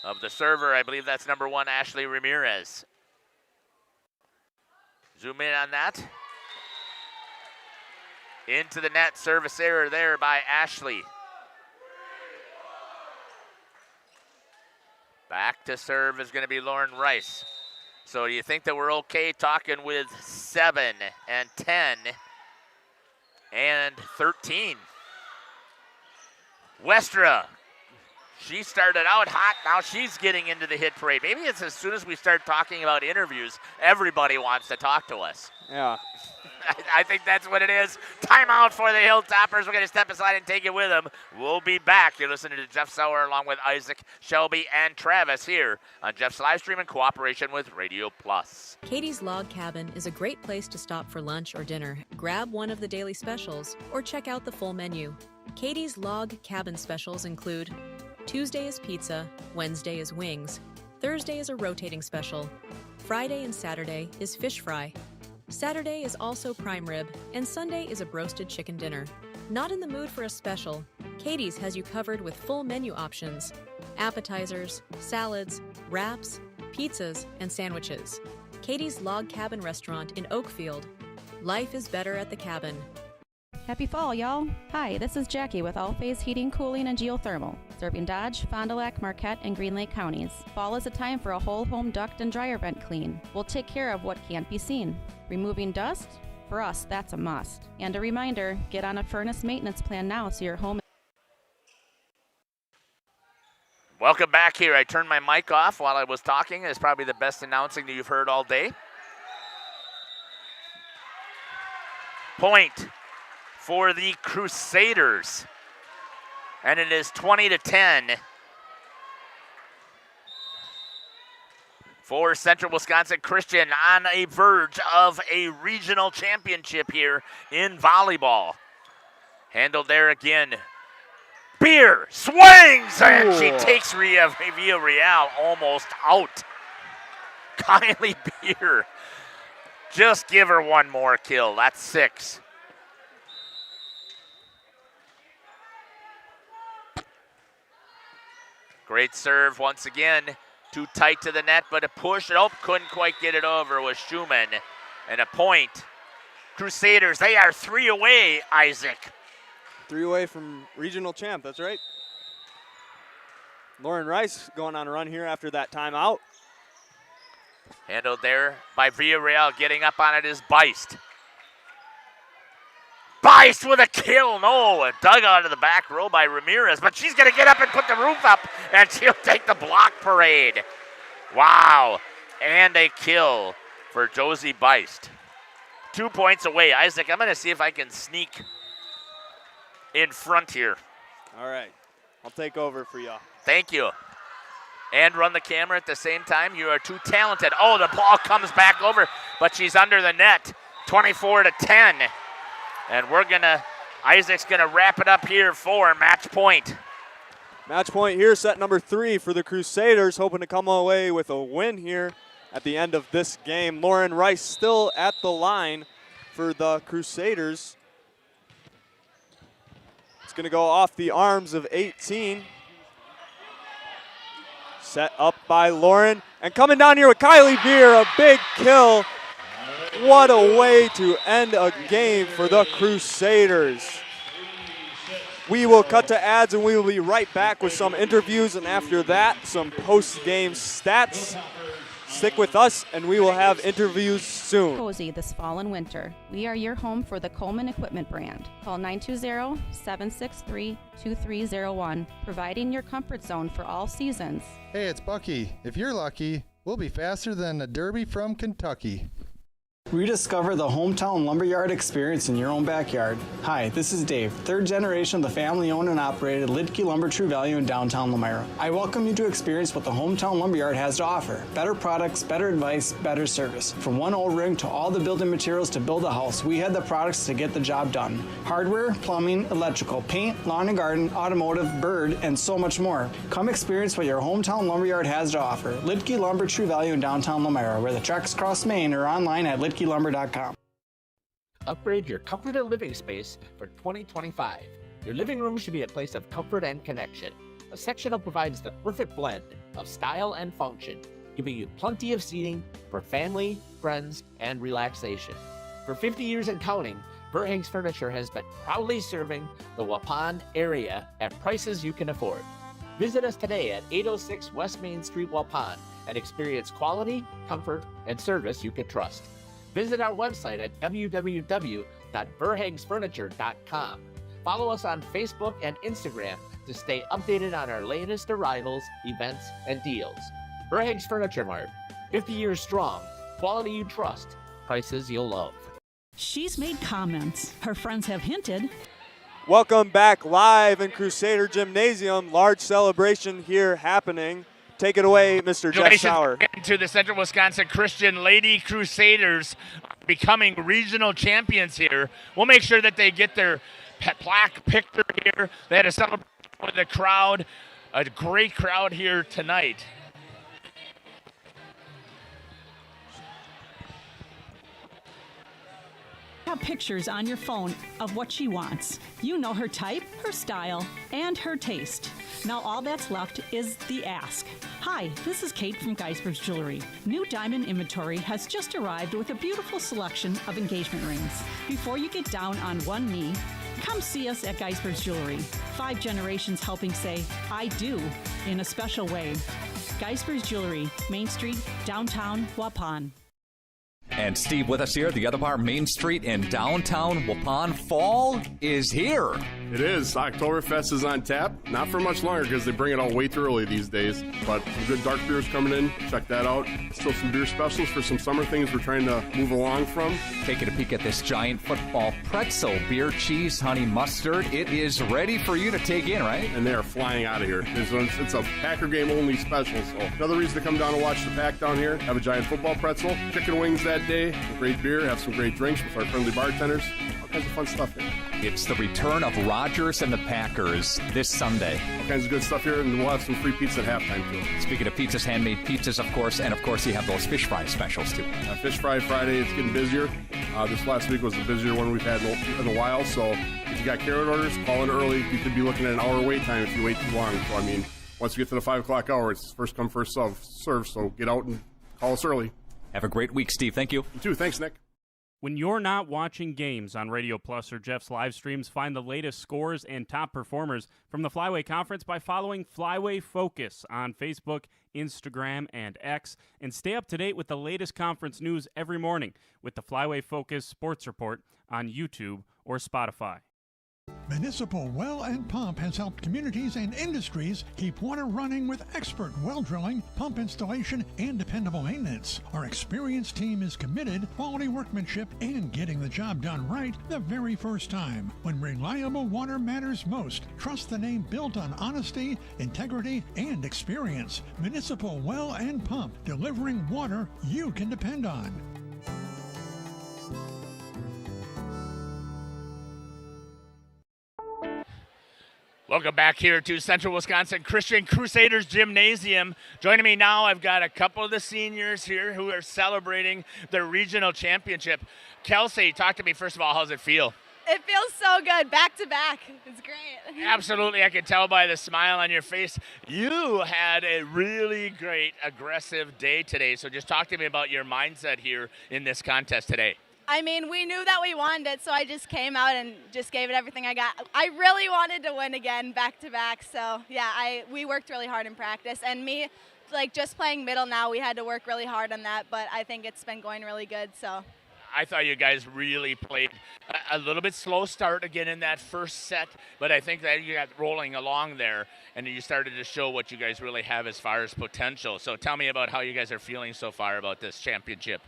of the server. I believe that's number 1, Ashley Ramirez. Zoom in on that. Into the net, service error there by Ashley. Back to serve is going to be Lauren Rice. So do you think that we're okay talking with 7 and 10 and 13? Westra, she started out hot. Now she's getting into the hit parade. Maybe it's as soon as we start talking about interviews, everybody wants to talk to us. Yeah. I think that's what it is. Timeout for the Hilltoppers. We're going to step aside and take it with them. We'll be back. You're listening to Jeff Sauer along with Isaac, Shelby, and Travis here on Jeff's live stream in cooperation with Radio Plus. Katie's Log Cabin is a great place to stop for lunch or dinner. Grab one of the daily specials or check out the full menu. Katie's Log Cabin specials include Tuesday is pizza, Wednesday is wings, Thursday is a rotating special, Friday and Saturday is fish fry, Saturday is also prime rib, and Sunday is a broasted chicken dinner. Not in the mood for a special? Katie's has you covered with full menu options, appetizers, salads, wraps, pizzas, and sandwiches. Katie's Log Cabin Restaurant in Oakfield. Life is better at the cabin. Happy fall, y'all. Hi, this is Jackie with All Phase Heating, Cooling, and Geothermal, serving Dodge, Fond du Lac, Marquette, and Green Lake counties. Fall is a time for a whole home duct and dryer vent clean. We'll take care of what can't be seen. Removing dust? For us, that's a must. And a reminder, get on a furnace maintenance plan now so your home... Welcome back here. I turned my mic off while I was talking. It's probably the best announcing that you've heard all day. Point for the Crusaders. And it is 20-10 for Central Wisconsin Christian on a verge of a regional championship here in volleyball. Handled there again. Beer swings, and she takes Villarreal almost out. Kylie Beer. Just give her one more kill. That's 6. Great serve once again. Too tight to the net, but a push. Oh, couldn't quite get it over with Schumann. And a point. Crusaders, they are 3 away, Isaac. 3 away from regional champ, that's right. Lauren Rice going on a run here after that timeout. Handled there by Villarreal. Getting up on it is Beist. Beist with a kill. No, dug out of the back row by Ramirez, but she's going to get up and put the roof up, and she'll take the block parade. Wow. And a kill for Josie Beist. 2 points away. Isaac, I'm going to see if I can sneak in front here. All right. I'll take over for y'all. Thank you. And run the camera at the same time. You are too talented. Oh, the ball comes back over, but she's under the net. 24-10. And Isaac's going to wrap it up here for match point. Match point here, set number 3 for the Crusaders, hoping to come away with a win here at the end of this game. Lauren Rice still at the line for the Crusaders. It's going to go off the arms of 18. Set up by Lauren. And coming down here with Kylie Beer, a big kill. What a way to end a game for the Crusaders. We will cut to ads and we will be right back with some interviews, and after that, some post-game stats. Stick with us and we will have interviews soon. Cozy this fall and winter. We are your home for the Coleman Equipment brand. Call 920-763-2301, providing your comfort zone for all seasons. Hey, it's Bucky. If you're lucky, we'll be faster than a Derby from Kentucky. Rediscover the hometown lumberyard experience in your own backyard. Hi, this is Dave, third generation of the family-owned and operated Lidke Lumber True Value in downtown Lamira. I welcome you to experience what the hometown lumberyard has to offer. Better products, better advice, better service. From one O-ring to all the building materials to build a house, we had the products to get the job done. Hardware, plumbing, electrical, paint, lawn and garden, automotive, bird, and so much more. Come experience what your hometown lumberyard has to offer. Lidke Lumber True Value in downtown Lamira, where the tracks cross Main, or online at lidkelumber.com. Upgrade your comforted living space for 2025. Your living room should be a place of comfort and connection. A sectional provides the perfect blend of style and function, giving you plenty of seating for family, friends, and relaxation. For 50 years and counting, Verheg's Furniture has been proudly serving the Waupun area at prices you can afford. Visit us today at 806 West Main Street, Waupun, and experience quality, comfort, and service you can trust. Visit our website at www.verhegsfurniture.com. Follow us on Facebook and Instagram to stay updated on our latest arrivals, events, and deals. Verheg's Furniture Mart, 50 years strong, quality you trust, prices you'll love. She's made comments. Her friends have hinted. Welcome back live in Crusader Gymnasium. Large celebration here happening. Take it away, Mr. Jeff Sauer. To the Central Wisconsin Christian Lady Crusaders becoming regional champions here. We'll make sure that they get their plaque picture here. They had a celebration with the crowd, a great crowd here tonight. Have pictures on your phone of what she wants. You know her type, her style, and her taste. Now all that's left is the ask. Hi, this is Kate from Geisber's Jewelry. New diamond inventory has just arrived with a beautiful selection of engagement rings. Before you get down on one knee, come see us at Geisber's Jewelry. 5 generations helping say, I do, in a special way. Geisber's Jewelry, Main Street, downtown Waupun. And Steve with us here at the other part, Main Street in downtown Waupun. Fall is here. It is. Oktoberfest is on tap. Not for much longer because they bring it out way too early these days. But some good dark beers coming in. Check that out. Still some beer specials for some summer things we're trying to move along from. Taking a peek at this giant football pretzel, beer, cheese, honey mustard. It is ready for you to take in, right? And they are flying out of here. It's a Packer game only special. So another reason to come down and watch the Pack down here. Have a giant football pretzel, chicken wings that day, some great beer, have some great drinks with our friendly bartenders. All kinds of fun stuff here. It's the return of Rodgers and the Packers this Sunday. All kinds of good stuff here, and we'll have some free pizza at halftime, too. Speaking of pizzas, handmade pizzas, of course, and of course you have those fish fry specials, too. Fish fry Friday, it's getting busier. This last week was the busier one we've had in a while, so if you got carrot orders, call in early. You could be looking at an hour wait time if you wait too long. So, I mean, once we get to the 5 o'clock hour, it's first come, first serve, so get out and call us early. Have a great week, Steve. Thank you. You too. Thanks, Nick. When you're not watching games on Radio Plus or Jeff's live streams, find the latest scores and top performers from the Flyway Conference by following Flyway Focus on Facebook, Instagram, and X. And stay up to date with the latest conference news every morning with the Flyway Focus Sports Report on YouTube or Spotify. Municipal Well and Pump has helped communities and industries keep water running with expert well drilling, pump installation, and dependable maintenance. Our experienced team is committed, quality workmanship, and getting the job done right the very first time. When reliable water matters most, trust the name built on honesty, integrity, and experience. Municipal Well and Pump, delivering water you can depend on. Welcome back here to Central Wisconsin Christian Crusaders Gymnasium. Joining me now, I've got a couple of the seniors here who are celebrating their regional championship. Kelsey, talk to me first of all. How's it feel? It feels so good, back to back. It's great. Absolutely, I can tell by the smile on your face. You had a really great, aggressive day today. So just talk to me about your mindset here in this contest today. I mean, we knew that we wanted it, so I just came out and just gave it everything I got. I really wanted to win again, back to back. So yeah, we worked really hard in practice, and me, like just playing middle now, we had to work really hard on that. But I think it's been going really good. So I thought you guys really played a little bit slow start again in that first set, but I think that you got rolling along there, and you started to show what you guys really have as far as potential. So tell me about how you guys are feeling so far about this championship.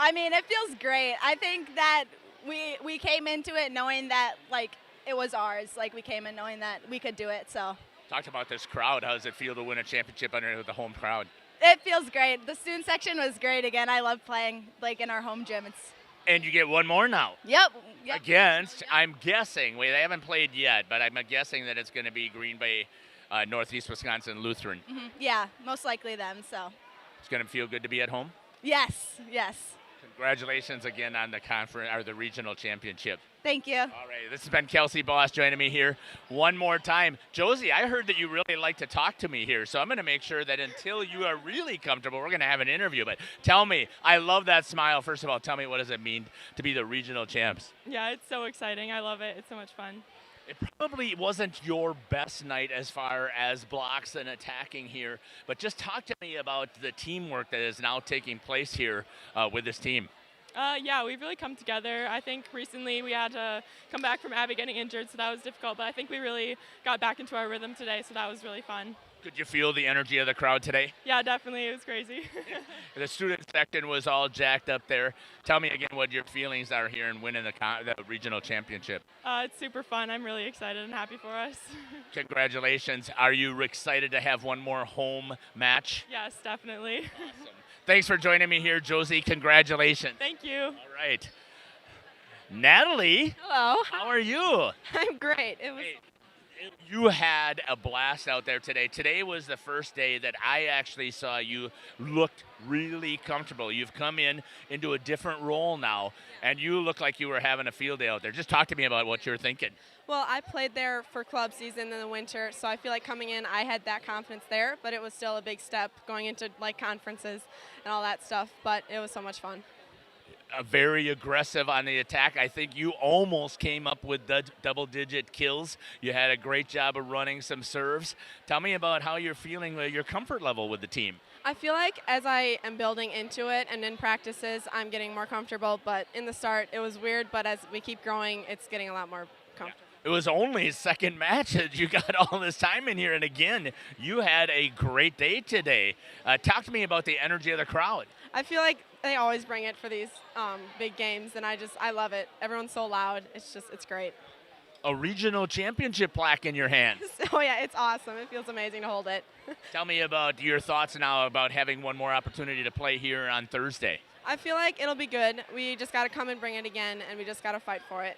I mean, it feels great. I think that we came into it knowing that, like, it was ours. Like, we came in knowing that we could do it, so. Talked about this crowd. How does it feel to win a championship under the home crowd? It feels great. The student section was great again. I love playing, like, in our home gym. And you get one more now. Yep. Against, I'm guessing, they haven't played yet, but I'm guessing that it's going to be Green Bay, Northeast Wisconsin Lutheran. Mm-hmm. Yeah, most likely them, so. It's going to feel good to be at home? Yes. Congratulations again on the conference or the regional championship. Thank you. All right, this has been Kelsey Boss joining me here one more time. Josie, I heard that you really like to talk to me here, so I'm going to make sure that until you are really comfortable, we're going to have an interview. But tell me, I love that smile. First of all, tell me, what does it mean to be the regional champs? Yeah, it's so exciting. I love it. It's so much fun. It probably wasn't your best night as far as blocks and attacking here, but just talk to me about the teamwork that is now taking place here with this team. Yeah, we've really come together. I think recently we had to come back from Abby getting injured, so that was difficult, but I think we really got back into our rhythm today, so that was really fun. Could you feel the energy of the crowd today? Yeah, definitely. It was crazy. The student section was all jacked up there. Tell me again what your feelings are here in winning the regional championship. It's super fun. I'm really excited and happy for us. Congratulations. Are you excited to have one more home match? Yes, definitely. Awesome. Thanks for joining me here, Josie. Congratulations. Thank you. All right. Natalie. Hello. How are you? I'm great. It was. You had a blast out there today. Today was the first day that I actually saw you looked really comfortable. You've come into a different role now, and you look like you were having a field day out there. Just talk to me about what you're thinking. Well, I played there for club season in the winter, so I feel like coming in, I had that confidence there, but it was still a big step going into like conferences and all that stuff, but it was so much fun. Very aggressive on the attack. I think you almost came up with double-digit kills. You had a great job of running some serves. Tell me about how you're feeling, your comfort level with the team. I feel like as I am building into it and in practices, I'm getting more comfortable, but in the start, it was weird, but as we keep growing, it's getting a lot more comfortable. It was only a second match that you got all this time in here, and again, you had a great day today. Talk to me about the energy of the crowd. I feel like they always bring it for these big games, and I love it. Everyone's so loud. It's great. A regional championship plaque in your hand. Oh, yeah, it's awesome. It feels amazing to hold it. Tell me about your thoughts now about having one more opportunity to play here on Thursday. I feel like it'll be good. We just got to come and bring it again, and we just got to fight for it.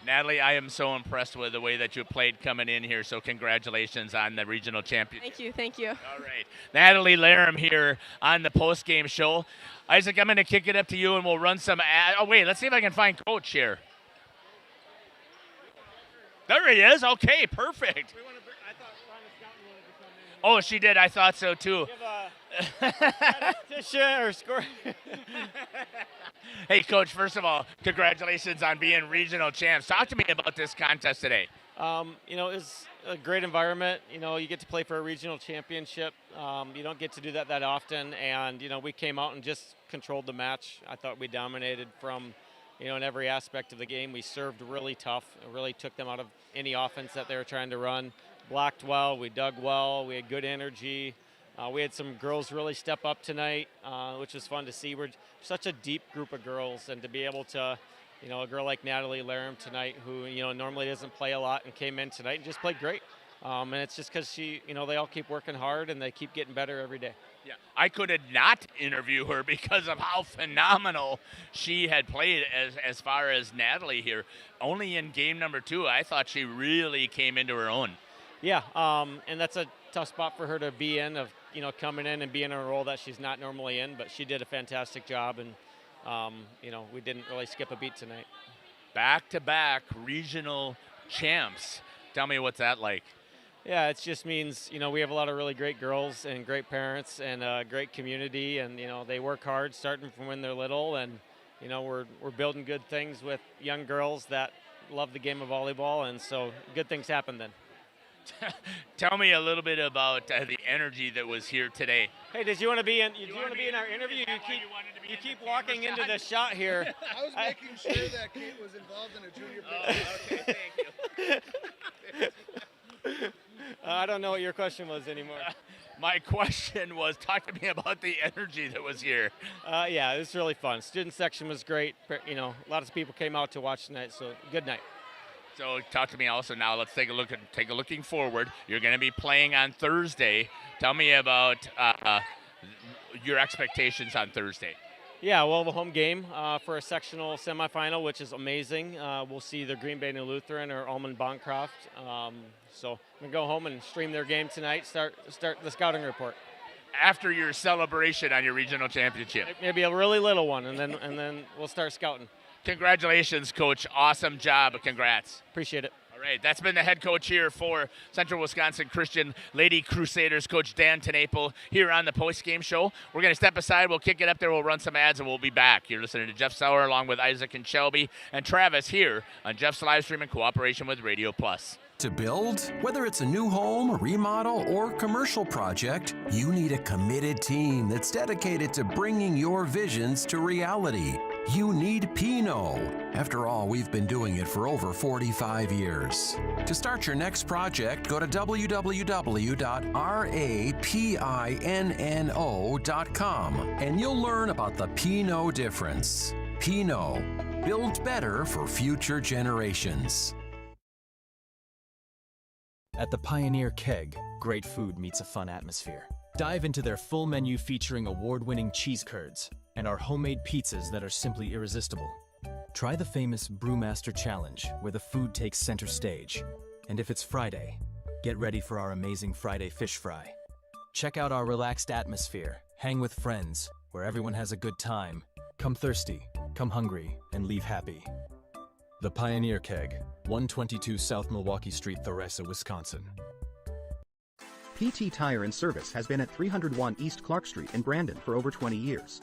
Natalie, I am so impressed with the way that you played coming in here, so congratulations on the regional championship. Thank you, thank you. All right. Natalie Laram here on the post-game show. Isaac, I'm going to kick it up to you, and we'll run some oh, wait, let's see if I can find Coach here. There he is. Okay, perfect. Oh, she did. I thought so, too. Or score. Hey, Coach, first of all, congratulations on being regional champs. Talk to me about this contest today. It's a great environment. You get to play for a regional championship. You don't get to do that often. And, we came out and just controlled the match. I thought we dominated from, in every aspect of the game. We served really tough. It really took them out of any offense that they were trying to run. Blocked well. We dug well. We had good energy. We had some girls really step up tonight, which was fun to see. We're such a deep group of girls, and to be able to, a girl like Natalie Laram tonight, who, normally doesn't play a lot and came in tonight and just played great. And it's just because they all keep working hard and they keep getting better every day. Yeah, I could not interview her because of how phenomenal she had played as far as Natalie here. Only in game number 2, I thought she really came into her own. Yeah, and that's a tough spot for her to be in, of coming in and being in a role that she's not normally in, but she did a fantastic job, and we didn't really skip a beat tonight. Back-to-back regional champs. Tell me what's that like? Yeah, it just means, we have a lot of really great girls and great parents and a great community, and, they work hard starting from when they're little, and, we're building good things with young girls that love the game of volleyball, and so good things happen then. Tell me a little bit about the energy that was here today. Hey, did you want to be in? You want to be in our interview? You keep walking into the shot here. I was making sure that Kate was involved in a junior program. Okay, thank you. I don't know what your question was anymore. My question was, talk to me about the energy that was here. Yeah, it was really fun. Student section was great. A lot of people came out to watch tonight, so good night. So talk to me also now. Let's take a looking forward. You're going to be playing on Thursday. Tell me about your expectations on Thursday. Yeah, we'll have a home game for a sectional semifinal, which is amazing. We'll see either Green Bay New Lutheran or Almond Bancroft. So I'm going to go home and stream their game tonight, start the scouting report. after your celebration on your regional championship? Maybe a really little one, and then we'll start scouting. Congratulations, Coach. Awesome job. Congrats. Appreciate it. All right, that's been the head coach here for Central Wisconsin Christian Lady Crusaders, Coach Dan Tenaple, here on the post-game show. We're going to step aside. We'll kick it up there. We'll run some ads, and we'll be back. You're listening to Jeff Sauer along with Isaac and Shelby and Travis here on Jeff's live stream in cooperation with Radio Plus. To build, whether it's a new home, remodel, or commercial project, you need a committed team that's dedicated to bringing your visions to reality. You need Pinot. After all, we've been doing it for over 45 years. To start your next project, go to www.rapinno.com and you'll learn about the Pinot difference. Pinot, build better for future generations. At the Pioneer Keg, great food meets a fun atmosphere. Dive into their full menu featuring award-winning cheese curds and our homemade pizzas that are simply irresistible. Try the famous Brewmaster Challenge, where the food takes center stage. And if it's Friday, get ready for our amazing Friday fish fry. Check out our relaxed atmosphere, hang with friends, where everyone has a good time. Come thirsty, come hungry, and leave happy. The Pioneer Keg, 122 South Milwaukee Street, Theresa, Wisconsin. PT Tire and Service has been at 301 East Clark Street in Brandon for over 20 years.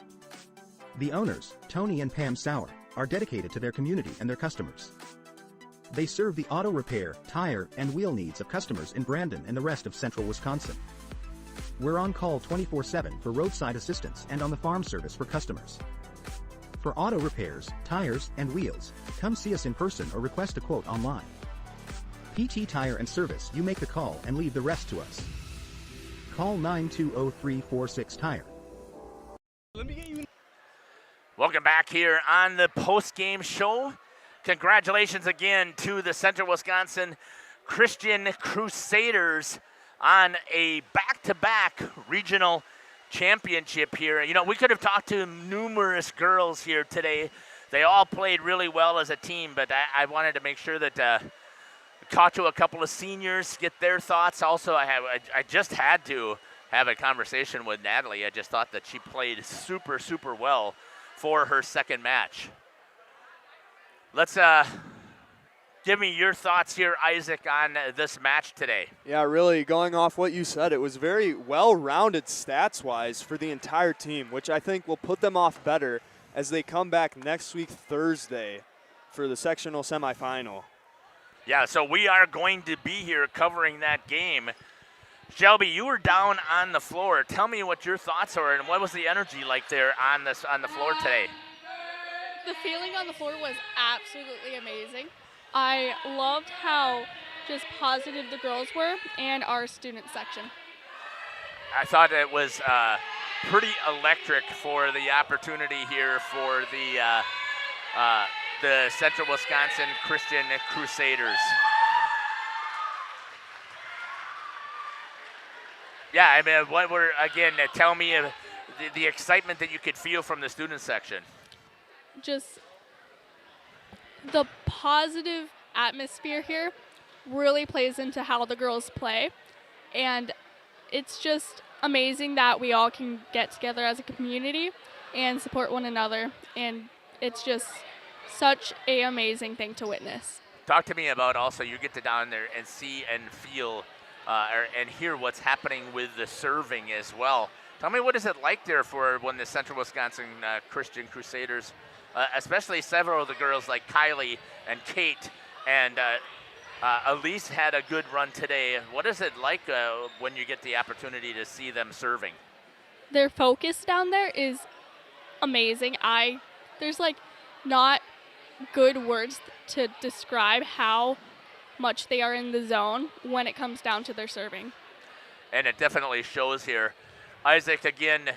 The owners, Tony and Pam Sauer, are dedicated to their community and their customers. They serve the auto repair, tire, and wheel needs of customers in Brandon and the rest of central Wisconsin. We're on call 24/7 for roadside assistance and on the farm service for customers. For auto repairs, tires, and wheels, come see us in person or request a quote online. PT Tire and Service, you make the call and leave the rest to us. Call 920-346-TIRE. Welcome back here on the post-game show. Congratulations again to the Central Wisconsin Christian Crusaders on a back-to-back regional championship here. You know, we could have talked to numerous girls here today. They all played really well as a team, but I wanted to make sure that talk to a couple of seniors, get their thoughts. Also, I just had to have a conversation with Natalie. I just thought that she played super, super well for her second match. Let's give me your thoughts here, Isaac, on this match today. Yeah, really, going off what you said, it was very well-rounded stats-wise for the entire team, which I think will put them off better as they come back next week, Thursday, for the sectional semifinal. Yeah, so we are going to be here covering that game. Shelby, you were down on the floor. Tell me what your thoughts are and what was the energy like there on the floor today? The feeling on the floor was absolutely amazing. I loved how just positive the girls were and our student section. I thought it was pretty electric for the opportunity here for the Central Wisconsin Christian Crusaders. Yeah, I mean, tell me the excitement that you could feel from the student section. Just the positive atmosphere here really plays into how the girls play, and it's just amazing that we all can get together as a community and support one another, and it's just such an amazing thing to witness. Talk to me about also, you get to down there and see and feel and hear what's happening with the serving as well. Tell me, what is it like there for when the Central Wisconsin Christian Crusaders, especially several of the girls like Kylie and Kate and Elise had a good run today. What is it like when you get the opportunity to see them serving? Their focus down there is amazing. There's like not good words to describe how much they are in the zone when it comes down to their serving. And it definitely shows here. Isaac, again,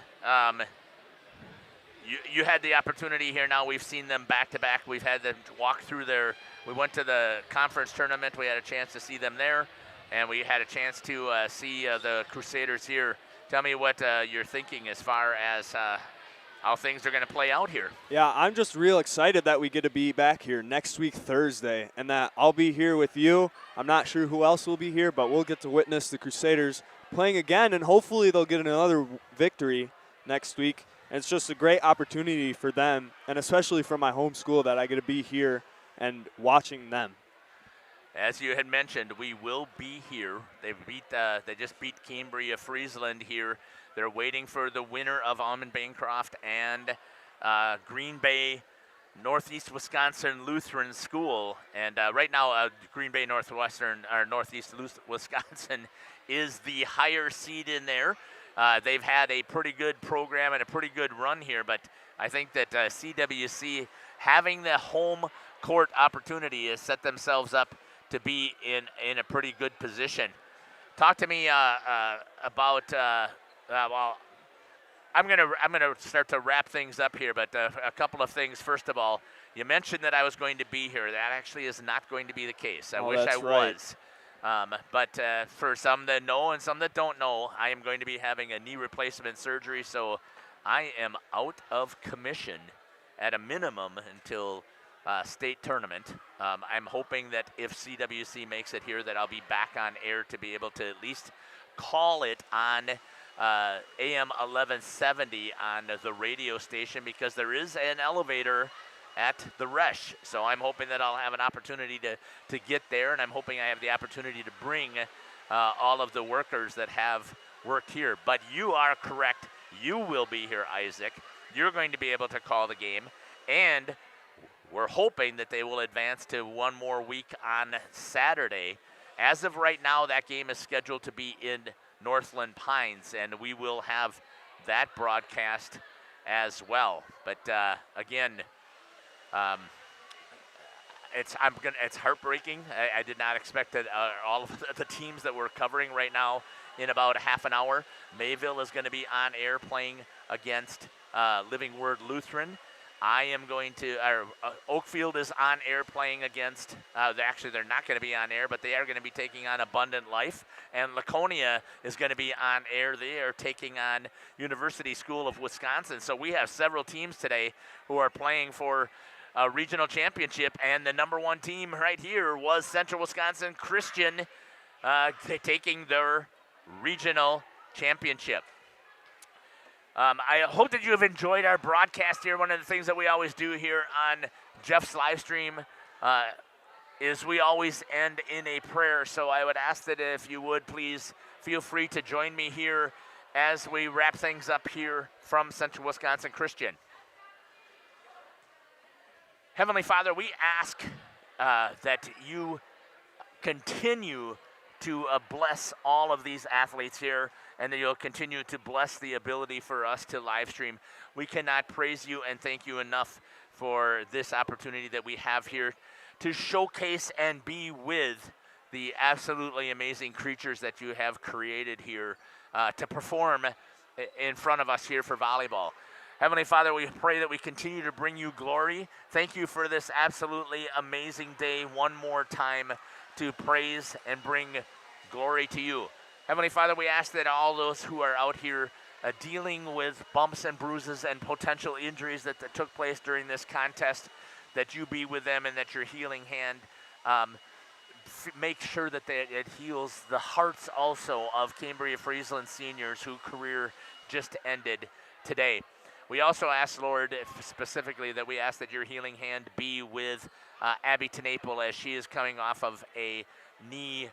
you had the opportunity here. Now we've seen them back-to-back. We've had them walk through we went to the conference tournament. We had a chance to see them there, and we had a chance to see the Crusaders here. Tell me what you're thinking as far as how things are going to play out here. Yeah, I'm just real excited that we get to be back here next week, Thursday, and that I'll be here with you. I'm not sure who else will be here, but we'll get to witness the Crusaders playing again, and hopefully they'll get another victory next week. And it's just a great opportunity for them, and especially for my home school, that I get to be here and watching them. As you had mentioned, we will be here. They just beat Cambria-Friesland here. They're waiting for the winner of Almond Bancroft and Green Bay Northeast Wisconsin Lutheran School. And right now, Green Bay Northwestern or Northeast Wisconsin is the higher seed in there. They've had a pretty good program and a pretty good run here, but I think that CWC having the home court opportunity has set themselves up to be in a pretty good position. Talk to me about well, I'm gonna start to wrap things up here, but a couple of things. First of all, you mentioned that I was going to be here. That actually is not going to be the case. I wish I was. But for some that know and some that don't know, I am going to be having a knee replacement surgery, so I am out of commission at a minimum until state tournament. I'm hoping that if CWC makes it here, that I'll be back on air to be able to at least call it on AM 1170 on the radio station, because there is an elevator at the Resch. So I'm hoping that I'll have an opportunity to get there, and I'm hoping I have the opportunity to bring all of the workers that have worked here. But you are correct. You will be here, Isaac. You're going to be able to call the game, and we're hoping that they will advance to one more week on Saturday. As of right now, that game is scheduled to be in Northland Pines, and we will have that broadcast as well. But again, it's heartbreaking. I did not expect that all of the teams that we're covering right now in about half an hour. Mayville is going to be on air playing against Living Word Lutheran. I am going to, Oakfield is on air playing against, actually they're not going to be on air, but they are going to be taking on Abundant Life. And Laconia is going to be on air. They are taking on University School of Wisconsin. So we have several teams today who are playing for a regional championship, and the number one team right here was Central Wisconsin Christian taking their regional championship. I hope that you have enjoyed our broadcast here. One of the things that we always do here on Jeff's live stream is we always end in a prayer. So I would ask that if you would please feel free to join me here as we wrap things up here from Central Wisconsin Christian. Heavenly Father, we ask that you continue to bless all of these athletes here, and that you'll continue to bless the ability for us to live stream. We cannot praise you and thank you enough for this opportunity that we have here to showcase and be with the absolutely amazing creatures that you have created here to perform in front of us here for volleyball. Heavenly Father, we pray that we continue to bring you glory. Thank you for this absolutely amazing day one more time to praise and bring glory to you. Heavenly Father, we ask that all those who are out here dealing with bumps and bruises and potential injuries that took place during this contest, that you be with them and that your healing hand make sure that it heals the hearts also of Cambria-Friesland seniors whose career just ended today. We also ask, Lord, specifically that we ask that your healing hand be with Abby Tenaple as she is coming off of a knee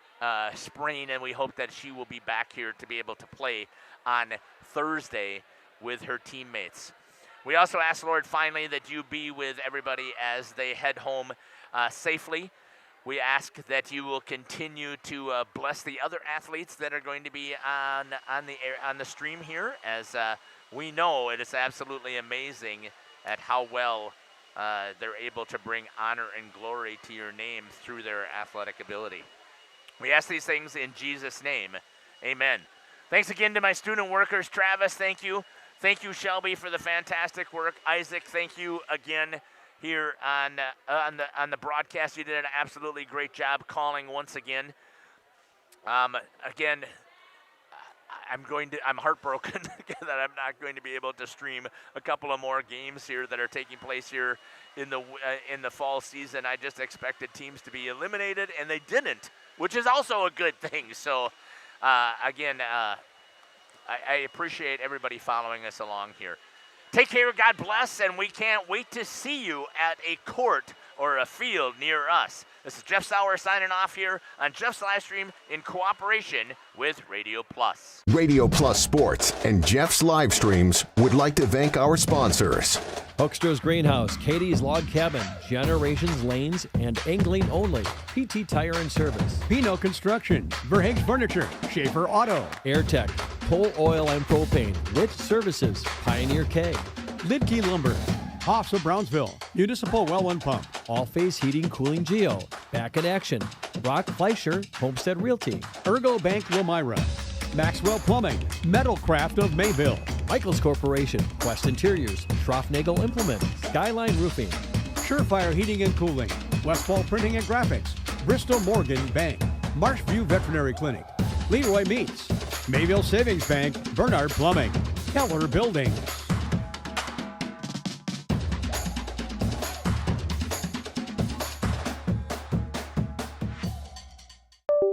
sprain, and we hope that she will be back here to be able to play on Thursday with her teammates. We also ask, Lord, finally, that you be with everybody as they head home safely. We ask that you will continue to bless the other athletes that are going to be on the stream here, as we know it is absolutely amazing at how well they're able to bring honor and glory to your name through their athletic ability. We ask these things in Jesus' name. Amen. Thanks again to my student workers. Travis, thank you. Thank you, Shelby, for the fantastic work. Isaac, thank you again here on the broadcast. You did an absolutely great job calling once again. Again, I'm heartbroken that I'm not going to be able to stream a couple of more games here that are taking place here in the fall season. I just expected teams to be eliminated, and they didn't, which is also a good thing. So Again, I appreciate everybody following us along here. Take care, God bless, and we can't wait to see you at a court or a field near us. This is Jeff Sauer signing off here on Jeff's Livestream in cooperation with Radio Plus. Radio Plus Sports and Jeff's Livestreams would like to thank our sponsors. Hoekstra's Greenhouse, Katie's Log Cabin, Generations Lanes, and Angling Only. PT Tire and Service. Pino Construction, Verhaeg's Furniture, Schaefer Auto. AirTech, Pole Oil and Propane, Lit Services, Pioneer K. Lidkey Lumber, Hoffs of Brownsville, Municipal Well and Pump. All Phase Heating, Cooling Geo. Back in Action, Brock Fleischer, Homestead Realty. Ergo Bank Wilmira, Maxwell Plumbing, Metalcraft of Mayville. Michaels Corporation, Quest Interiors, Schroffnagel Implements, Skyline Roofing. Surefire Heating and Cooling, Westfall Printing and Graphics, Bristol Morgan Bank, Marshview Veterinary Clinic, Leroy Meats, Mayville Savings Bank, Bernard Plumbing, Keller Building,